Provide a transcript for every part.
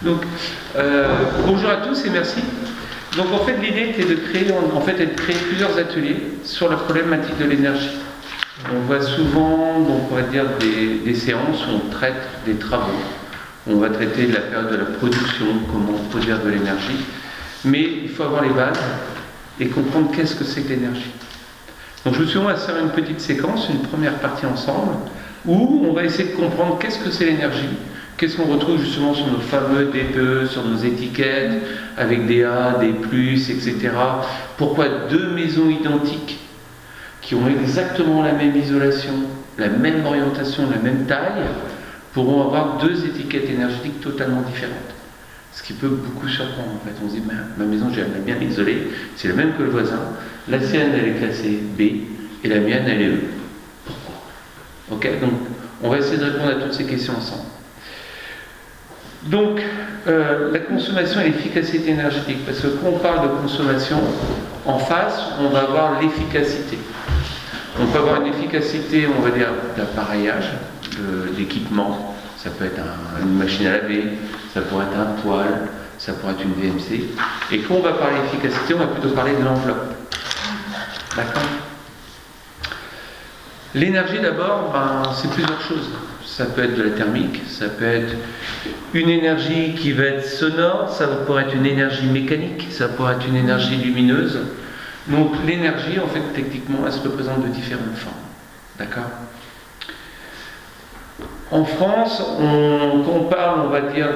Donc, bonjour à tous et merci. Donc en fait l'idée était de créer, plusieurs ateliers sur la problématique de l'énergie. On voit souvent, donc on va dire des séances où on traite des travaux. On va traiter de la période de la production, comment produire de l'énergie. Mais il faut avoir les bases et comprendre qu'est-ce que c'est que l'énergie. Donc je me suis dit, on va faire une petite séquence, une première partie ensemble, où on va essayer de comprendre qu'est-ce que c'est l'énergie, qu'est-ce qu'on retrouve justement sur nos fameux DPE, sur nos étiquettes, avec des A, des plus, etc. Pourquoi deux maisons identiques, qui ont exactement la même isolation, la même orientation, la même taille, pourront avoir deux étiquettes énergétiques totalement différentes. Ce qui peut beaucoup surprendre en fait. On se dit, ma maison, j'aimerais bien l'isoler, c'est la même que le voisin. La sienne, elle est classée B, et la mienne, elle est E. Pourquoi? Ok, donc on va essayer de répondre à toutes ces questions ensemble. Donc, la consommation et l'efficacité énergétique, parce que quand on parle de consommation, en face, on va avoir l'efficacité. On peut avoir une efficacité, on va dire, d'appareillage, d'équipement. Ça peut être une machine à laver, ça pourrait être un poêle, ça pourrait être une VMC. Et quand on va parler d'efficacité, on va plutôt parler de l'enveloppe. D'accord? L'énergie d'abord, c'est plusieurs choses. Ça peut être de la thermique, ça peut être une énergie qui va être sonore, ça pourrait être une énergie mécanique, ça pourrait être une énergie lumineuse. Donc l'énergie, en fait, techniquement, elle se représente de différentes formes. D'accord? En France, quand on parle, on va dire,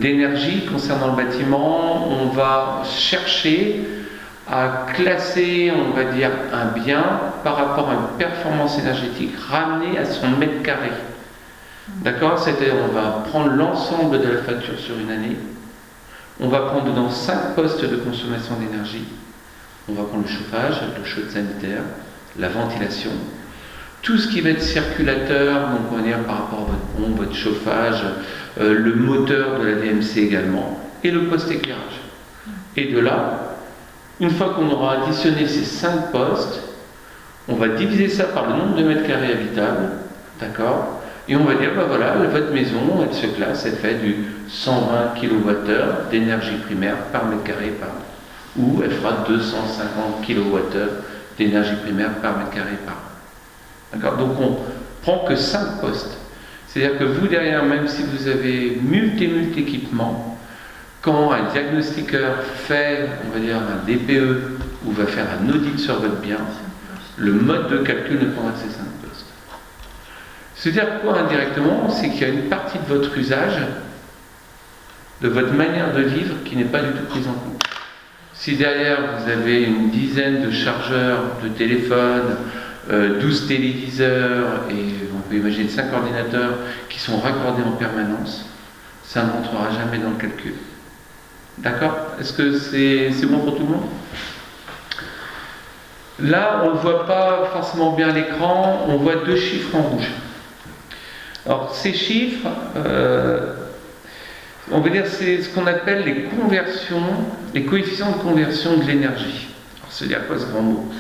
d'énergie concernant le bâtiment, on va chercher à classer, on va dire, un bien par rapport à une performance énergétique ramenée à son mètre carré. D'accord? C'est-à-dire, on va prendre l'ensemble de la facture sur une année, on va prendre dedans 5 postes de consommation d'énergie, on va prendre le chauffage, l'eau chaude sanitaire, la ventilation, tout ce qui va être circulateur, donc on va dire par rapport à votre pompe, votre chauffage, le moteur de la VMC également, et le poste éclairage. Et de là, une fois qu'on aura additionné ces 5 postes, on va diviser ça par le nombre de mètres carrés habitables, d'accord? Et on va dire, voilà, votre maison, elle se classe, elle fait du 120 kWh d'énergie primaire par mètre carré par an. Ou elle fera 250 kWh d'énergie primaire par mètre carré par an. D'accord? Donc on prend que 5 postes. C'est-à-dire que vous derrière, même si vous avez multi équipements, quand un diagnostiqueur fait, on va dire, un DPE ou va faire un audit sur votre bien, le mode de calcul ne prendra que ces 5 postes. C'est-à-dire quoi indirectement? C'est qu'il y a une partie de votre usage, de votre manière de vivre qui n'est pas du tout prise en compte. Si derrière vous avez une dizaine de chargeurs de téléphone, 12 téléviseurs et on peut imaginer 5 ordinateurs qui sont raccordés en permanence, ça ne rentrera jamais dans le calcul. D'accord? Est-ce que c'est bon pour tout le monde? Là, on ne voit pas forcément bien l'écran, on voit 2 chiffres en rouge. Alors ces chiffres, on va dire c'est ce qu'on appelle les conversions, les coefficients de conversion de l'énergie. Alors c'est dire quoi ce grand mot?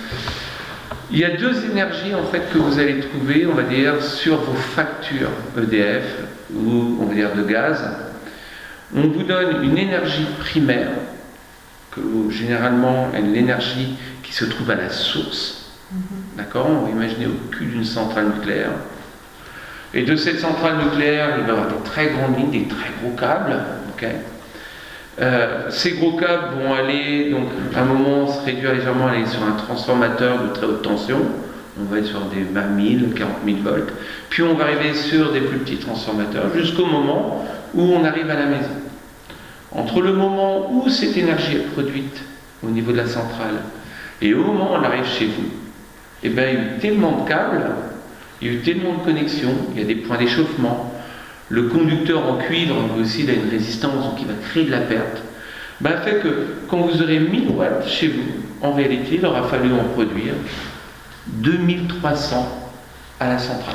Il y a 2 énergies en fait que vous allez trouver, on va dire, sur vos factures EDF ou on va dire de gaz. On vous donne une énergie primaire, que généralement est l'énergie qui se trouve à la source. D'accord? On va imaginer au cul d'une centrale nucléaire. Et de cette centrale nucléaire, il va y avoir des très grandes lignes, des très gros câbles. Okay, ces gros câbles vont aller, donc à un moment, se réduire légèrement, aller sur un transformateur de très haute tension. On va être sur des 20 000, 40 000 volts. Puis on va arriver sur des plus petits transformateurs jusqu'au moment où on arrive à la maison. Entre le moment où cette énergie est produite au niveau de la centrale et au moment où on arrive chez vous, eh bien, il y a eu tellement de câbles, il y a eu tellement de connexions, il y a des points d'échauffement. Le conducteur en cuivre, lui aussi, il a une résistance, donc il va créer de la perte. Fait que quand vous aurez 1000 watts chez vous, en réalité, il aura fallu en produire 2300 à la centrale.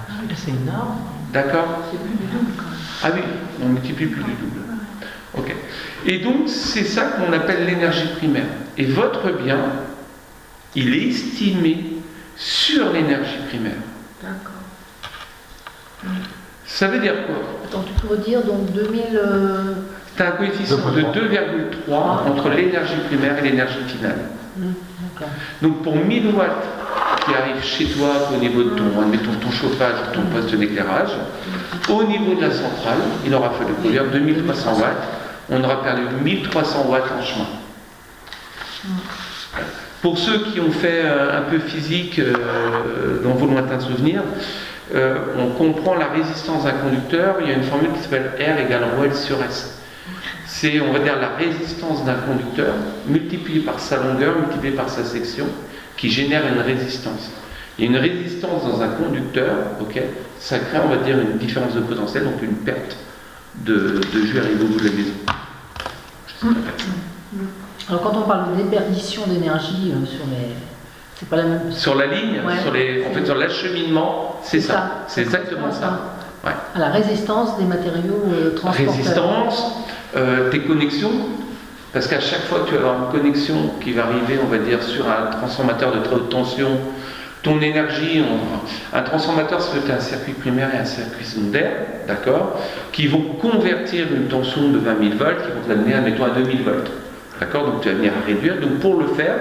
Ah oui, c'est énorme. D'accord? C'est plus du double quand même. Ah oui, on multiplie plus du double. Ok. Et donc, c'est ça qu'on appelle l'énergie primaire. Et votre bien, il est estimé sur l'énergie primaire. D'accord. Ça veut dire quoi? Attends, tu peux redire donc 2000... Tu as un coefficient de 2,3 entre l'énergie primaire et l'énergie finale. D'accord. Donc pour 1000 watts qui arrivent chez toi au niveau de ton, admettons, ton chauffage ou ton poste d'éclairage, au niveau de la centrale, il aura fallu produire 2300 watts, on aura perdu 1300 watts en chemin. Pour ceux qui ont fait un peu physique dans vos lointains souvenirs, on comprend la résistance d'un conducteur, il y a une formule qui s'appelle R égale ρL sur S. C'est, on va dire, la résistance d'un conducteur multipliée par sa longueur, multipliée par sa section, qui génère une résistance. Il y a une résistance dans un conducteur, ok, ça crée, on va dire, une différence de potentiel, donc une perte de jus arrivé au bout de la maison. Alors quand on parle de déperdition d'énergie sur les... C'est pas la même... Sur la ligne, Ouais. en fait, sur l'acheminement, c'est ça. C'est exactement ça. Ouais. À la résistance des matériaux transporteurs. Résistance, tes connexions, parce qu'à chaque fois que tu vas avoir une connexion qui va arriver, on va dire, sur un transformateur de très haute tension, ton énergie, un transformateur, c'est un circuit primaire et un circuit secondaire, d'accord, qui vont convertir une tension de 20 000 volts, qui vont te l'amener, admettons, à 2000 volts. D'accord, donc tu vas venir réduire. Donc pour le faire,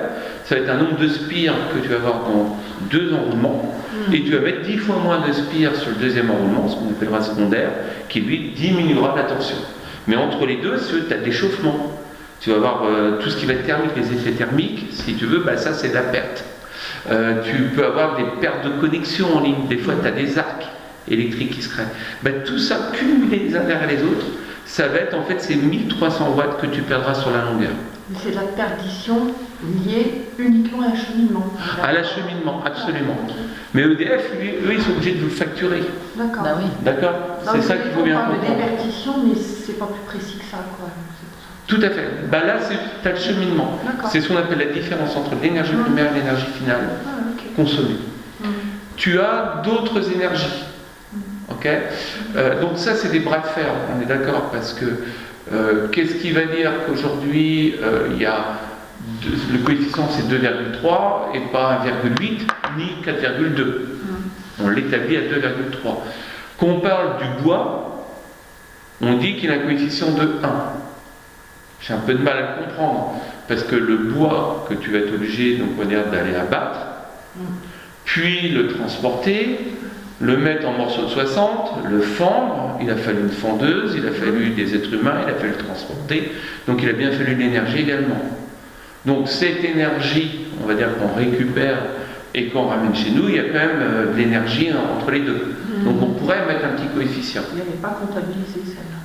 ça va être un nombre de spires que tu vas avoir dans 2 enroulements. Et tu vas mettre 10 fois moins de spires sur le deuxième enroulement, ce qu'on appellera secondaire, qui lui diminuera la tension. Mais entre les deux, tu as de l'échauffement. Tu vas avoir tout ce qui va être thermique, les effets thermiques, si tu veux, bah, ça c'est de la perte. Tu peux avoir des pertes de connexion en ligne. Des fois, tu as des arcs électriques qui se créent. Bah, tout ça, cumulé les uns derrière les autres, ça va être en fait ces 1300 watts que tu perdras sur la longueur. Mais c'est de la perdition liée uniquement à l'acheminement. À l'acheminement, absolument. Mais EDF, eux, ils sont obligés de vous facturer. D'accord. Bah oui. D'accord. C'est ça qu'il faut bien On parle de comprendre. déperdition, mais c'est pas plus précis que ça, quoi. Tout à fait. Bah là, c'est l'acheminement. D'accord. C'est ce qu'on appelle la différence entre l'énergie primaire et l'énergie finale consommée. Tu as d'autres énergies. Ok. Donc ça, c'est des bras de fer. On est d'accord, parce que qu'est-ce qui va dire qu'aujourd'hui, il y a le coefficient c'est 2,3 et pas 1,8 ni 4,2. On l'établit à 2,3. Quand on parle du bois, on dit qu'il a un coefficient de 1. J'ai un peu de mal à le comprendre, parce que le bois que tu vas être obligé, donc on va dire, d'aller abattre, puis le transporter, le mettre en morceaux de 60, le fendre, il a fallu une fendeuse, il a fallu des êtres humains, il a fallu le transporter, donc il a bien fallu de l'énergie également. Donc cette énergie, on va dire qu'on récupère et qu'on ramène chez nous, il y a quand même de l'énergie entre les deux. Donc on pourrait mettre un petit coefficient. Il n'y avait pas comptabilisé celle-là.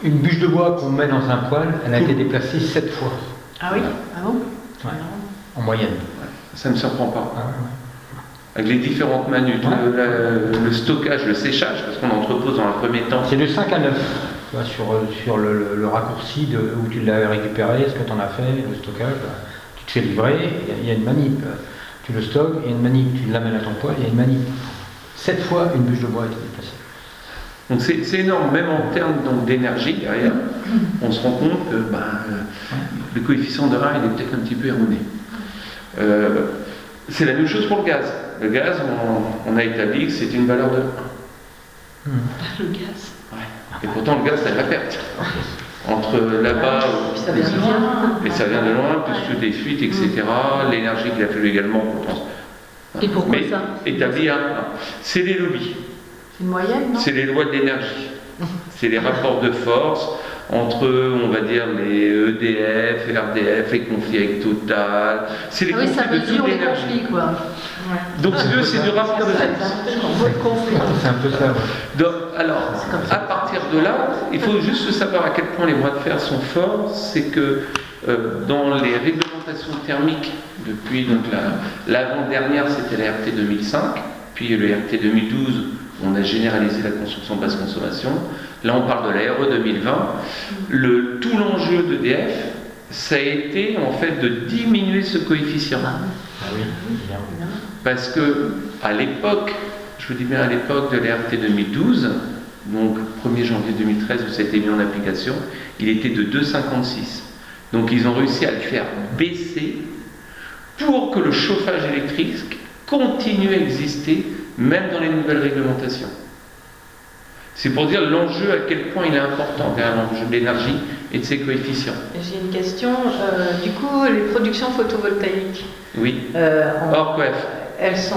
Une bûche de bois qu'on met dans un poêle, elle a été déplacée 7 fois, Ah oui. Ah bon. Ouais. en moyenne. Ça ne me surprend pas. Ah ouais, Avec les différentes manutes, le stockage, le séchage, parce qu'on entrepose dans un premier temps. C'est de 5 à 9, tu vois, sur le raccourci où tu l'as récupéré, ce que tu en as fait, le stockage, tu te fais livrer, il y a une manip, tu le stockes, il y a une manip, tu l'amènes à ton poêle, il y a une manip. 7 fois une bûche de bois a été déplacée. Donc c'est énorme, même en termes d'énergie derrière, on se rend compte que le coefficient de 1 il est peut-être un petit peu erroné. C'est la même chose pour le gaz. Le gaz, on a établi que c'était une valeur de 1. Le gaz. Ouais. Et pourtant le gaz, c'est la perte. Entre là-bas, Ça vient de loin. et ça vient de loin, plus toutes les fuites, etc. L'énergie qu'il a fallu également pour trans. Et pourquoi Mais ça établi à 1. C'est les lobbies. C'est une moyenne, non? C'est les lois de l'énergie. C'est les rapports de force entre, on va dire, les EDF, RDF, les conflits avec Total. C'est les Ah oui, ça conflits de mesure toute les l'énergie. conflits, quoi. Donc c'est du rapport de force. C'est un peu ça, ouais. Donc, alors, à partir de là, il faut juste savoir à quel point les bras de fer sont forts. C'est que dans les réglementations thermiques, depuis donc l'avant-dernière, c'était la RT 2005, puis le RT 2012, on a généralisé la construction de basse consommation. Là, on parle de la RE 2020. Tout l'enjeu d'EDF, ça a été en fait de diminuer ce coefficient. Ah oui, bien. Parce que à l'époque, je vous dis bien à l'époque de la RT 2012, donc 1er janvier 2013 où ça a été mis en application, il était de 2,56. Donc ils ont réussi à le faire baisser pour que le chauffage électrique continue à exister même dans les nouvelles réglementations. C'est pour dire l'enjeu, à quel point il est important, l'enjeu de l'énergie et de ses coefficients. J'ai une question. Du coup, les productions photovoltaïques, Oui, hors coef. elles sont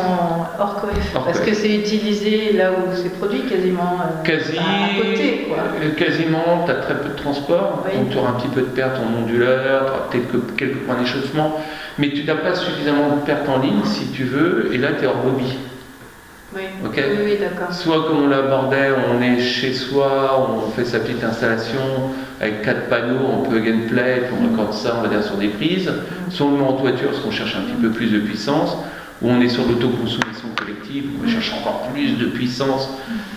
hors coef, parce coef. que c'est utilisé là où c'est produit quasiment à côté, quoi. Quasiment, tu as très peu de transport, Oui. donc tu auras un petit peu de perte en onduleur, tu auras peut-être quelques points d'échauffement, mais tu n'as pas suffisamment de perte en ligne si tu veux, et là tu es hors bobby. Oui, Ok. oui, d'accord. Soit comme on l'abordait, on est chez soi, on fait sa petite installation avec 4 panneaux, on peut and play, puis on raccorde ça, on va dire, sur des prises. Soit on le met en toiture parce qu'on cherche un petit peu plus de puissance, ou on est sur l'autoconsommation collective, on cherche encore plus de puissance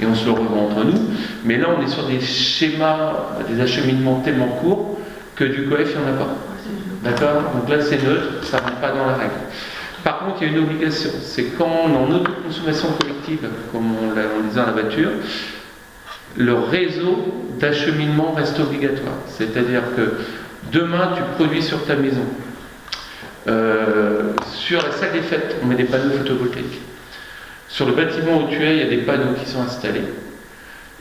et on se le revend entre nous. Mais là, on est sur des schémas, des acheminements tellement courts que du coef, il n'y en a pas. D'accord? Donc là, c'est neutre, ça ne rentre pas dans la règle. Par contre, il y a une obligation, c'est quand on est en autoconsommation collective, comme on le disait dans la voiture, le réseau d'acheminement reste obligatoire. C'est-à-dire que demain, tu produis sur ta maison. Sur la salle des fêtes, on met des panneaux photovoltaïques. Sur le bâtiment où tu es, il y a des panneaux qui sont installés.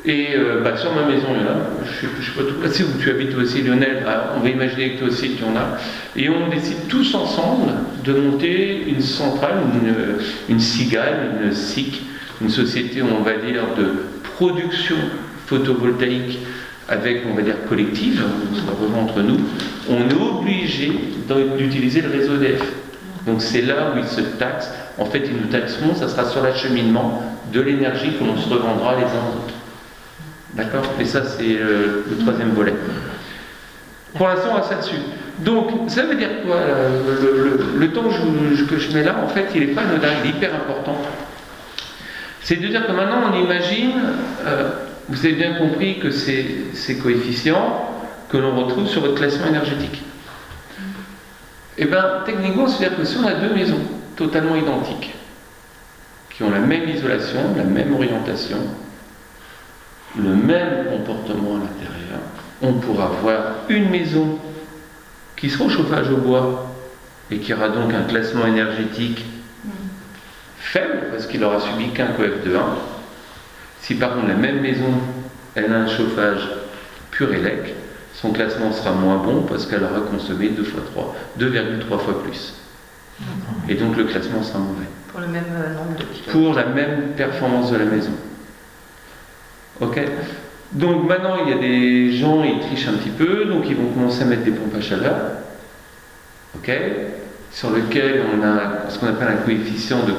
Et sur ma maison, il y en a. Je ne sais pas tout placé où tu habites aussi, Lionel. On va imaginer que toi aussi tu en as. Et on décide tous ensemble de monter une centrale, une cigale, une SIC, une société, on va dire, de production photovoltaïque avec, on va dire, collective, on se la revend entre nous. On est obligé d'utiliser le réseau EDF. Donc c'est là où ils se taxent. En fait, ils nous taxeront, ça sera sur l'acheminement de l'énergie que l'on se revendra les uns aux autres. D'accord? Et ça, c'est le troisième volet. Pour l'instant, on reste là-dessus. Donc, ça veut dire quoi? Le temps que je mets là, en fait, il n'est pas anodin, il est hyper important. C'est de dire que maintenant, on imagine, vous avez bien compris que ces coefficients que l'on retrouve sur votre classement énergétique. Et bien, techniquement, c'est-à-dire que si on a deux maisons totalement identiques, qui ont la même isolation, la même orientation, le même comportement à l'intérieur, on pourra avoir une maison qui sera au chauffage au bois et qui aura donc un classement énergétique faible parce qu'il aura subi qu'un coef de 1. Si par contre la même maison elle a un chauffage pur élec, son classement sera moins bon parce qu'elle aura consommé 2,3 fois plus. Et donc le classement sera mauvais. Pour le même nombre de kilomètres. Pour la même performance de la maison. Ok? Donc maintenant, il y a des gens, ils trichent un petit peu, donc ils vont commencer à mettre des pompes à chaleur, ok? Sur lequel on a ce qu'on appelle un coefficient de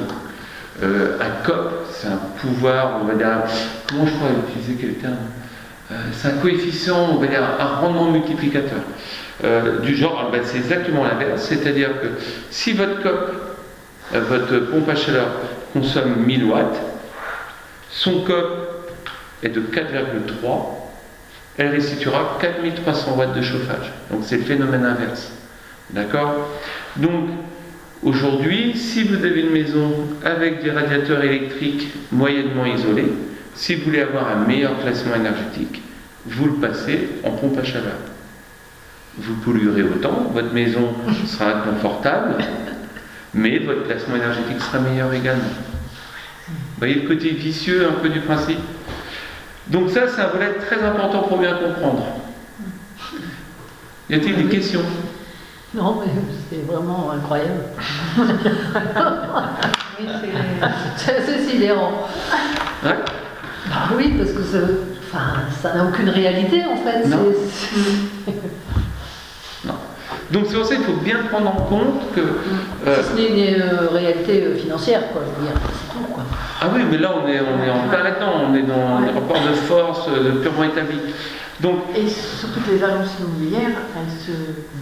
ACOP, c'est un pouvoir, on va dire, comment je pourrais utiliser quel terme? C'est un coefficient, on va dire, un rendement multiplicateur. Du genre, c'est exactement l'inverse, c'est-à-dire que si votre COP, votre pompe à chaleur consomme 1000 watts, son COP est de 4,3, elle restituera 4300 watts de chauffage. Donc c'est le phénomène inverse. D'accord? Donc aujourd'hui, si vous avez une maison avec des radiateurs électriques moyennement isolés, si vous voulez avoir un meilleur classement énergétique, vous le passez en pompe à chaleur. Vous polluerez autant, votre maison sera inconfortable, mais votre classement énergétique sera meilleur également. Vous voyez le côté vicieux un peu du principe? Donc ça, c'est un volet très important pour bien comprendre. Y a-t-il des questions? Non, mais c'est vraiment incroyable. Oui, C'est assez sidérant. Ouais. Bah oui, parce que ça n'a aucune réalité en fait. Non. C'est- Non. Donc c'est pour ça qu'il faut bien prendre en compte que... Si ce n'est une réalité financière, quoi, je veux dire, c'est tout, quoi. Ah oui, mais là on est en plein là-dedans, on est dans des rapports de force purement établis. Donc, Et surtout que les agences immobilières, elles se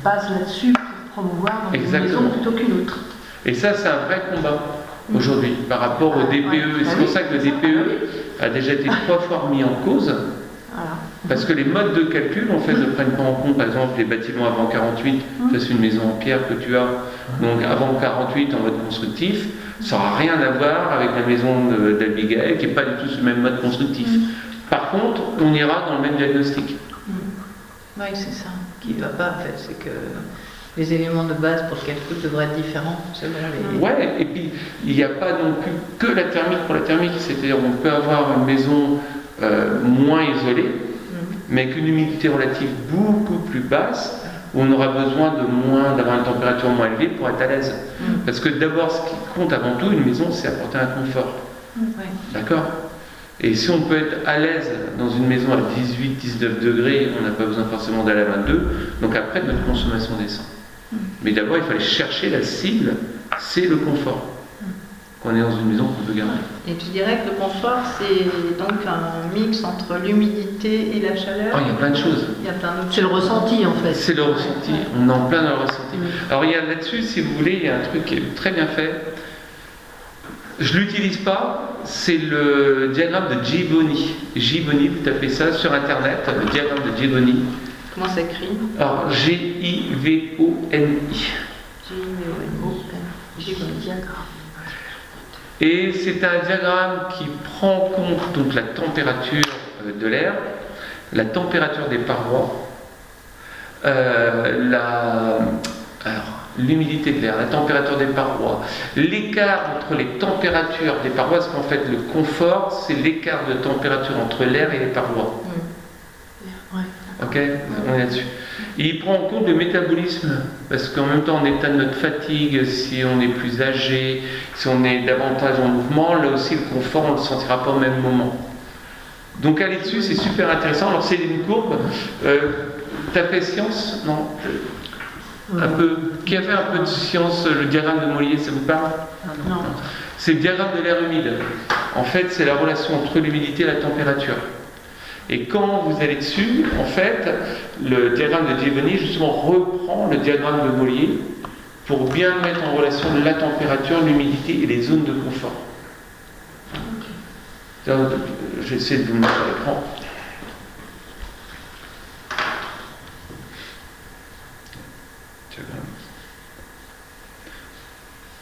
basent là-dessus pour promouvoir une Exactement. maison plutôt qu'une autre. et ça c'est un vrai combat aujourd'hui par rapport au DPE. Et c'est pour ça que le DPE a déjà été 3 fois remis en cause. Voilà. Parce que les modes de calcul, en fait, ne prennent pas en compte, par exemple, les bâtiments avant 48, ça c'est une maison en pierre que tu as, donc avant 48 en mode constructif, ça n'aura rien à voir avec la maison d'Abigail, qui n'est pas du tout ce même mode constructif. Par contre, on ira dans le même diagnostic. Oui, c'est ça qui ne va pas en fait, c'est que les éléments de base pour le calcul devraient être différents selon les... Ouais, et puis il n'y a pas non plus que la thermique pour la thermique, c'est-à-dire on peut avoir une maison moins isolé, mais avec une humidité relative beaucoup plus basse, où on aura besoin d'avoir une température moins élevée pour être à l'aise. Parce que d'abord, ce qui compte avant tout, une maison, c'est apporter un confort. D'accord? Et si on peut être à l'aise dans une maison à 18-19 degrés, on n'a pas besoin forcément d'aller à 22, donc après notre consommation descend. Mais d'abord il fallait chercher la cible, c'est le confort. Qu'on est dans une maison qu'on peut garder. Et tu dirais que le confort, c'est donc un mix entre l'humidité et la chaleur? Oh, il y a plein de choses. Il y a plein d'autres C'est le ressenti en fait. C'est le ressenti, on est en plein dans le ressenti. Alors il y a là-dessus, si vous voulez, il y a un truc qui est très bien fait. Je ne l'utilise pas, c'est le diagramme de Gibboni. Gibboni, vous tapez ça sur internet, le diagramme de Gibboni. Comment ça écrit? Alors G-I-V-O-N-I. Gibboni. Et c'est un diagramme qui prend compte donc la température de l'air, la température des parois, l'humidité de l'air, la température des parois, l'écart entre les températures des parois, parce qu'en fait le confort, c'est l'écart de température entre l'air et les parois. Ok, on est là-dessus. Il prend en compte le métabolisme, parce qu'en même temps, en état de notre fatigue, si on est plus âgé, si on est davantage en mouvement, là aussi le confort, on ne le sentira pas au même moment. Donc aller dessus, c'est super intéressant. Alors c'est une courbe. T'as fait science? Non. Un peu. Qui a fait un peu de science, le diagramme de Mollier, ça vous parle? Non. C'est le diagramme de l'air humide. En fait, c'est la relation entre l'humidité et la température. Et quand vous allez dessus, en fait, le diagramme de Gibboni justement reprend le diagramme de Mollier pour bien mettre en relation la température, l'humidité et les zones de confort. J'essaie de vous mettre à l'écran.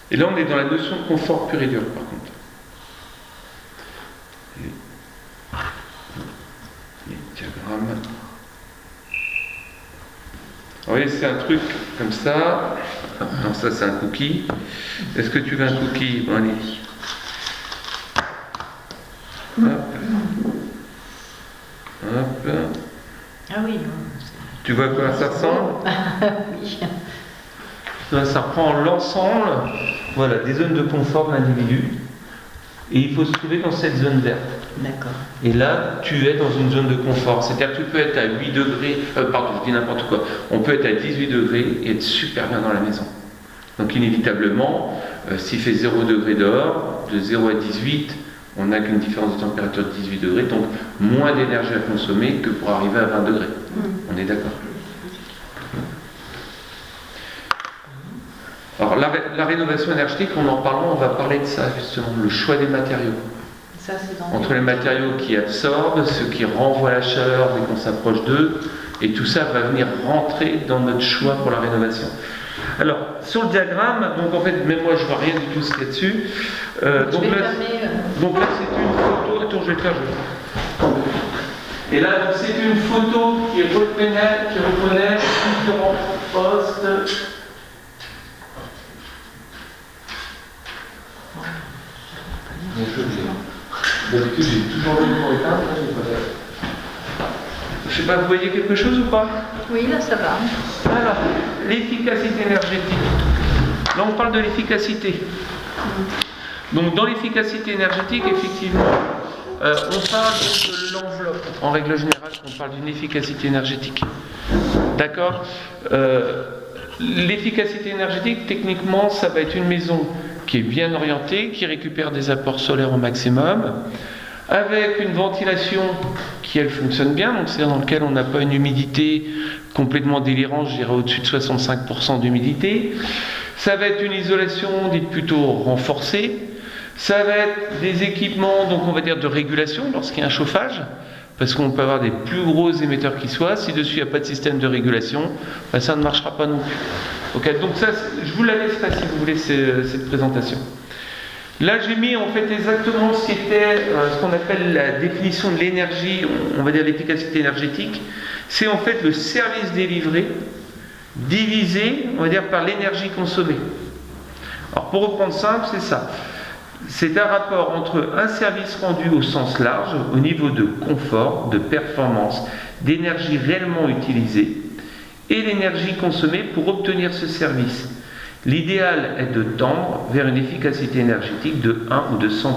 Et là, on est dans la notion de confort pur et dur, par contre. Les diagrammes. Vous voyez, c'est un truc comme ça. Non, ça, c'est un cookie. Est-ce que tu veux un cookie? Bon, allez. Hop. Hop. Ah oui. Tu vois à quoi ça ressemble? Oui. Ça reprend l'ensemble, voilà, des zones de confort de l'individu. Et il faut se trouver dans cette zone verte. D'accord. Et là, tu es dans une zone de confort. C'est-à-dire que tu peux être à 8 degrés, pardon, je dis n'importe quoi. On peut être à 18 degrés et être super bien dans la maison. Donc inévitablement, s'il fait 0 degré dehors, de 0 à 18, on n'a qu'une différence de température de 18 degrés, donc moins d'énergie à consommer que pour arriver à 20 degrés. On est d'accord. Alors la rénovation énergétique, en parlant, on va parler de ça justement, le choix des matériaux. Ça, c'est dans Entre les matériaux qui absorbent, ceux qui renvoient la chaleur dès qu'on s'approche d'eux, et tout ça va venir rentrer dans notre choix pour la rénovation. Alors, sur le diagramme, donc en fait, même moi je ne vois rien du tout ce qu'il y a dessus. Donc là, c'est une photo. Attends, je vais le faire. Et là, c'est une photo qui reprenait différents postes. D'habitude, j'ai toujours le pour éteindre, là, j'ai pas fait. Je sais pas, vous voyez quelque chose ou pas? Oui, là, ça va. Alors, l'efficacité énergétique. Là, on parle de l'efficacité. Donc, dans l'efficacité énergétique, effectivement, on parle de l'enveloppe. En règle générale, on parle d'une efficacité énergétique. D'accord? L'efficacité énergétique, techniquement, ça va être une maison qui est bien orientée, qui récupère des apports solaires au maximum, avec une ventilation qui, elle, fonctionne bien, donc c'est-à-dire dans lequel on n'a pas une humidité complètement délirante, je dirais au-dessus de 65% d'humidité. Ça va être une isolation dite plutôt renforcée. Ça va être des équipements, donc on va dire de régulation lorsqu'il y a un chauffage, parce qu'on peut avoir des plus gros émetteurs qui soient. Si dessus il n'y a pas de système de régulation, ben ça ne marchera pas non plus. Okay, donc ça, je vous la laisse là si vous voulez cette présentation. Là, j'ai mis en fait exactement ce qui était ce qu'on appelle la définition de l'énergie, on va dire l'efficacité énergétique. C'est en fait le service délivré divisé, on va dire, par l'énergie consommée. Alors pour reprendre simple, c'est ça. C'est un rapport entre un service rendu au sens large, au niveau de confort, de performance, d'énergie réellement utilisée, et l'énergie consommée pour obtenir ce service. L'idéal est de tendre vers une efficacité énergétique de 1 ou de 100%.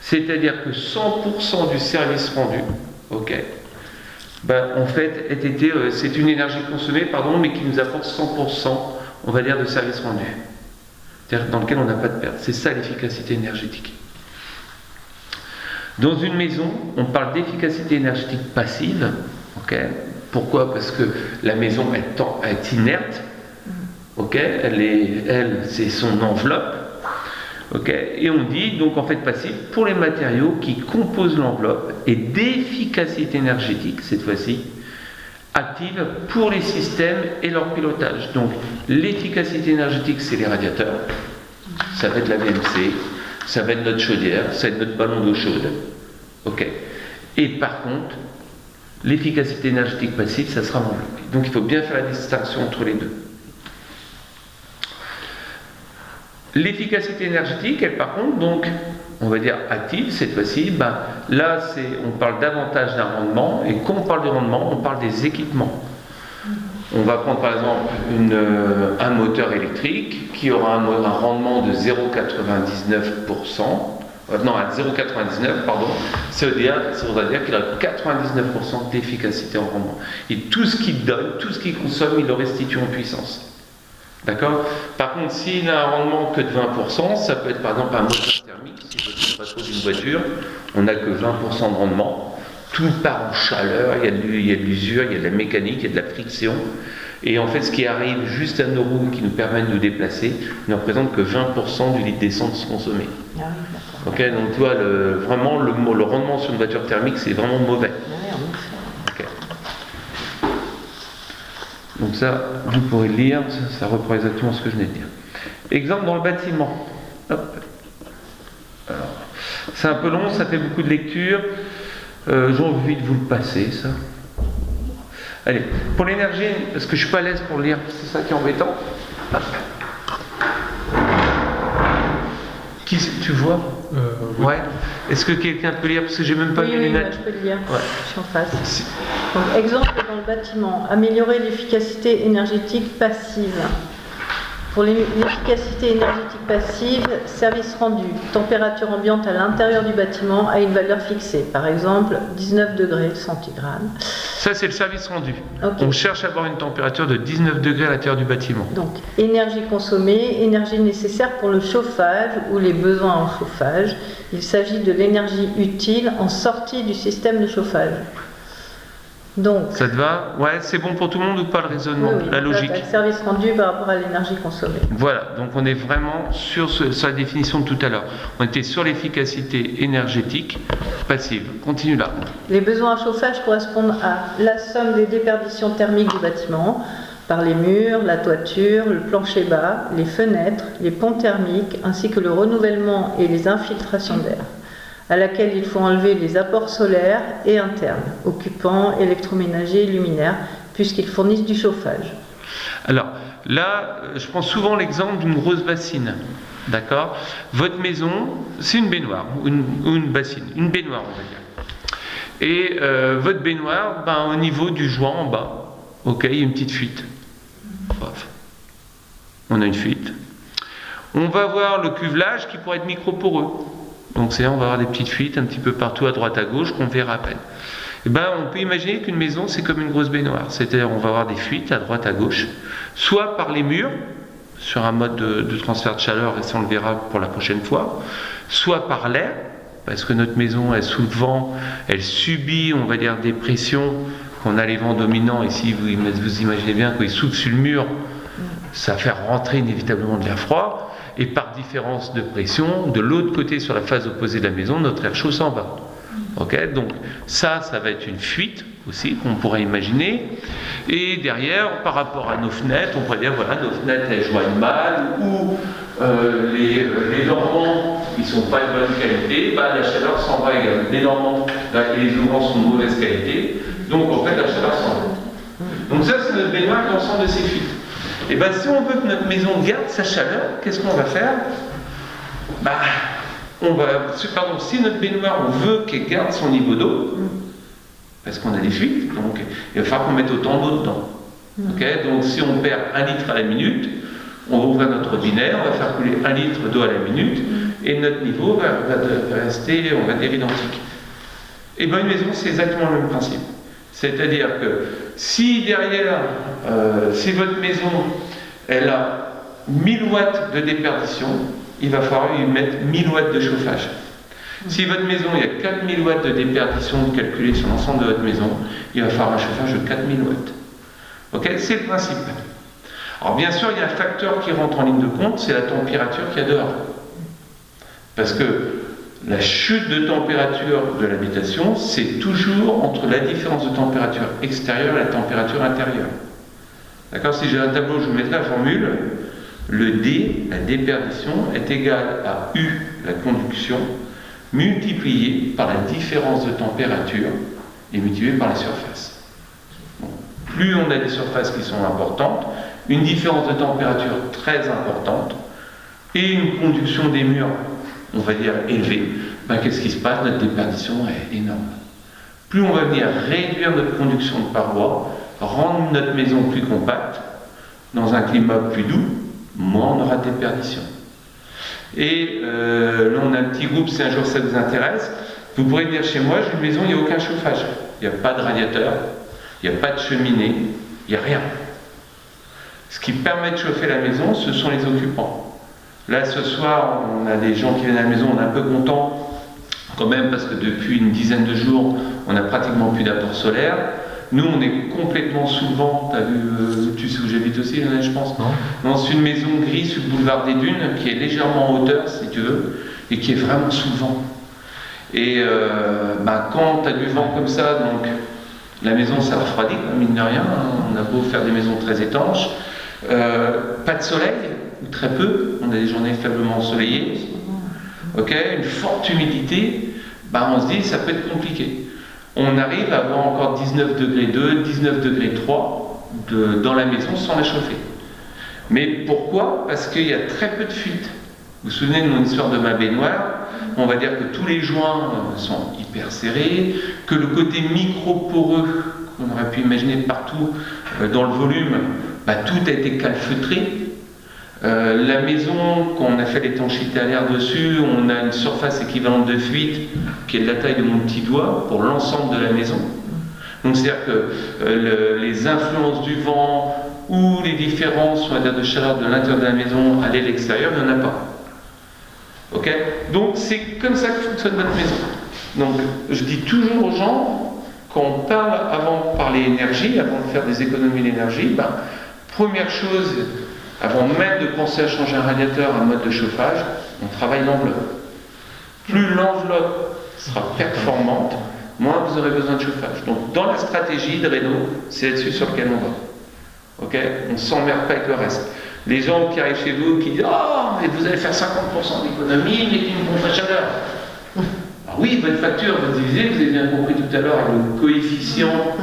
C'est-à-dire que 100% du service rendu, ok, en fait, c'est une énergie consommée, mais qui nous apporte 100%, on va dire, de service rendu. C'est-à-dire dans lequel on n'a pas de perte. C'est ça l'efficacité énergétique. Dans une maison, on parle d'efficacité énergétique passive. Okay. Pourquoi? Parce que la maison est inerte. Okay. C'est son enveloppe. Okay. Et on dit donc en fait passive pour les matériaux qui composent l'enveloppe et d'efficacité énergétique, cette fois-ci, active pour les systèmes et leur pilotage. Donc l'efficacité énergétique, c'est les radiateurs, ça va être la VMC, ça va être notre chaudière, ça va être notre ballon d'eau chaude. Ok. Et par contre, l'efficacité énergétique passive, ça sera l'enveloppe. Donc il faut bien faire la distinction entre les deux. L'efficacité énergétique, elle par contre, donc, on va dire active, cette fois-ci, là, on parle davantage d'un rendement, et quand on parle de rendement, on parle des équipements. On va prendre par exemple un moteur électrique qui aura un rendement de 0,99%, non, à 0,99, pardon, ça veut dire qu'il a 99% d'efficacité en rendement. Et tout ce qu'il donne, tout ce qu'il consomme, il le restitue en puissance. D'accord? Par contre, s'il a un rendement que de 20%, ça peut être par exemple un moteur thermique. Si je ne pas trop d'une voiture, on n'a que 20% de rendement. Tout part en chaleur, il y a de l'usure, il y a de la mécanique, il y a de la friction. Et en fait, ce qui arrive juste à nos roues qui nous permet de nous déplacer ne représente que 20% du litre d'essence consommé. Ah oui, okay, donc tu vois, vraiment, le rendement sur une voiture thermique, c'est vraiment mauvais. Okay. Donc ça, vous pourrez le lire, ça reprend exactement ce que je venais de dire. Exemple dans le bâtiment. Hop. Alors, c'est un peu long, ça fait beaucoup de lecture. J'ai envie de vous le passer, ça. Allez, pour l'énergie, parce que je suis pas à l'aise pour le lire, c'est ça qui est embêtant. Tu vois ouais. Est-ce que quelqu'un peut lire? Parce que j'ai même pas mes lunettes. Oui, je peux le lire. Ouais. Je suis en face. Donc, exemple dans le bâtiment, améliorer l'efficacité énergétique passive. Pour l'efficacité énergétique passive, service rendu, température ambiante à l'intérieur du bâtiment à une valeur fixée, par exemple 19 degrés centigrades. Ça, c'est le service rendu. Okay. On cherche à avoir une température de 19 degrés à l'intérieur du bâtiment. Donc, énergie consommée, énergie nécessaire pour le chauffage ou les besoins en chauffage. Il s'agit de l'énergie utile en sortie du système de chauffage. Donc, ça te va? Ouais, c'est bon pour tout le monde ou pas le raisonnement, oui, la logique? Le service rendu par rapport à l'énergie consommée. Voilà, donc on est vraiment sur la définition de tout à l'heure. On était sur l'efficacité énergétique passive. Continue là. Les besoins en chauffage correspondent à la somme des déperditions thermiques du bâtiment par les murs, la toiture, le plancher bas, les fenêtres, les ponts thermiques, ainsi que le renouvellement et les infiltrations d'air, à laquelle il faut enlever les apports solaires et internes, occupants, électroménagers, luminaires, puisqu'ils fournissent du chauffage. Alors, là, je prends souvent l'exemple d'une grosse bassine. D'accord? Votre maison, c'est une baignoire, ou une bassine, une baignoire, on va dire. Et votre baignoire, au niveau du joint en bas, ok, il y a une petite fuite. Bref. On a une fuite. On va voir le cuvelage qui pourrait être microporeux. Donc on va avoir des petites fuites un petit peu partout à droite à gauche qu'on verra à peine. Et on peut imaginer qu'une maison c'est comme une grosse baignoire, c'est-à-dire on va avoir des fuites à droite à gauche, soit par les murs, sur un mode de transfert de chaleur, et ça on le verra pour la prochaine fois, soit par l'air, parce que notre maison est sous le vent, elle subit, on va dire, des pressions, qu'on a les vents dominants, et si vous imaginez bien qu'ils soufflent sur le mur, ça va faire rentrer inévitablement de l'air froid. Et par différence de pression, de l'autre côté, sur la face opposée de la maison, notre air chaud s'en va. Okay, donc ça va être une fuite aussi qu'on pourrait imaginer. Et derrière, par rapport à nos fenêtres, on pourrait dire voilà, nos fenêtres elles joignent mal, ou les dormants ils sont pas de bonne qualité, la chaleur s'en va également. Les dormants et les ouvrants sont de mauvaise qualité, donc en fait la chaleur s'en va. Donc ça c'est notre baignoire, l'ensemble de ces fuites. Et si on veut que notre maison garde sa chaleur, qu'est-ce qu'on va faire? pardon, si notre baignoire, on veut qu'elle garde son niveau d'eau, parce qu'on a des fuites, donc il va falloir qu'on mette autant d'eau dedans. Okay, donc si on perd 1 litre à la minute, on va ouvrir notre robinet, on va faire couler 1 litre d'eau à la minute, et notre niveau va rester, on va dire, identique. Et bien une maison, c'est exactement le même principe. C'est-à-dire que si derrière, si votre maison, elle a 1000 watts de déperdition, il va falloir y mettre 1000 watts de chauffage. Si votre maison, il y a 4000 watts de déperdition calculée sur l'ensemble de votre maison, il va falloir un chauffage de 4000 watts. Ok, c'est le principe. Alors bien sûr, il y a un facteur qui rentre en ligne de compte, c'est la température qu'il y a dehors. Parce que la chute de température de l'habitation, c'est toujours entre la différence de température extérieure et la température intérieure. D'accord? Si j'ai un tableau, je vous mettrai la formule. Le D, la déperdition, est égal à U, la conduction, multiplié par la différence de température et multiplié par la surface. Bon. Plus on a des surfaces qui sont importantes, une différence de température très importante et une conduction des murs, on va dire, élevée, ben, qu'est-ce qui se passe? Notre déperdition est énorme. Plus on va venir réduire notre conduction de parois, rendre notre maison plus compacte, dans un climat plus doux, moins on aura de déperdition. Et là, on a un petit groupe, si un jour ça vous intéresse, vous pourrez venir chez moi, j'ai une maison, il n'y a aucun chauffage. Il n'y a pas de radiateur, il n'y a pas de cheminée, il n'y a rien. Ce qui permet de chauffer la maison, ce sont les occupants. Là, ce soir, on a des gens qui viennent à la maison, on est un peu contents, quand même, parce que depuis une dizaine de jours, on n'a pratiquement plus d'apport solaire. Nous, on est complètement sous le vent. T'as vu, tu sais où j'habite aussi, je pense. Non. Dans une maison grise sur le boulevard des Dunes, qui est légèrement en hauteur, si tu veux, et qui est vraiment sous le vent. Et quand tu as du vent comme ça, donc la maison, ça refroidit, mine de rien. On a beau faire des maisons très étanches. Pas de soleil, ou très peu. On a des journées faiblement ensoleillées. Une forte humidité. On se dit, ça peut être compliqué. On arrive à avoir encore 19 degrés 2, 19 degrés 3 dans la maison sans la chauffer. Mais pourquoi? Parce qu'il y a très peu de fuites. Vous vous souvenez de mon histoire de ma baignoire? On va dire que tous les joints sont hyper serrés, que le côté micro-poreux qu'on aurait pu imaginer partout dans le volume, tout a été calfeutré. La maison, quand on a fait l'étanchéité à l'air dessus, on a une surface équivalente de fuite qui est de la taille de mon petit doigt pour l'ensemble de la maison. Donc c'est-à-dire que les influences du vent ou les différences, on va dire, de chaleur de l'intérieur de la maison à l'extérieur, il n'y en a pas. Donc c'est comme ça que fonctionne notre maison. Donc je dis toujours aux gens, quand on parle, avant de parler énergie, avant de faire des économies d'énergie, première chose, avant même de penser à changer un radiateur, un mode de chauffage, on travaille l'enveloppe. Plus l'enveloppe sera performante, moins vous aurez besoin de chauffage. Donc dans la stratégie de Renault, c'est là-dessus sur lequel on va. On ne s'emmerde pas avec le reste. Les gens qui arrivent chez vous qui disent « Oh, mais vous allez faire 50% d'économie, mettez une pompe à chaleur ». Alors oui, votre facture va se diviser, vous avez bien compris tout à l'heure, le coefficient,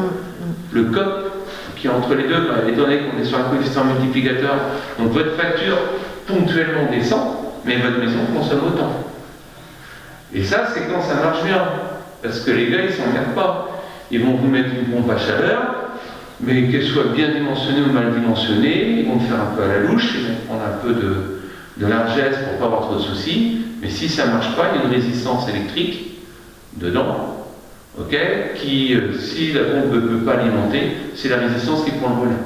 le COP, qui est entre les deux, étant donné qu'on est sur un coefficient multiplicateur, donc votre facture ponctuellement descend, mais votre maison consomme autant. Et ça, c'est quand ça marche bien, parce que les gars, ils s'emmerdent pas. Ils vont vous mettre une pompe à chaleur, mais qu'elle soit bien dimensionnée ou mal dimensionnée, ils vont faire un peu à la louche, ils vont prendre un peu de largesse pour pas avoir trop de soucis, mais si ça marche pas, il y a une résistance électrique dedans. Qui, si la pompe ne peut pas alimenter, c'est la résistance qui prend le relais.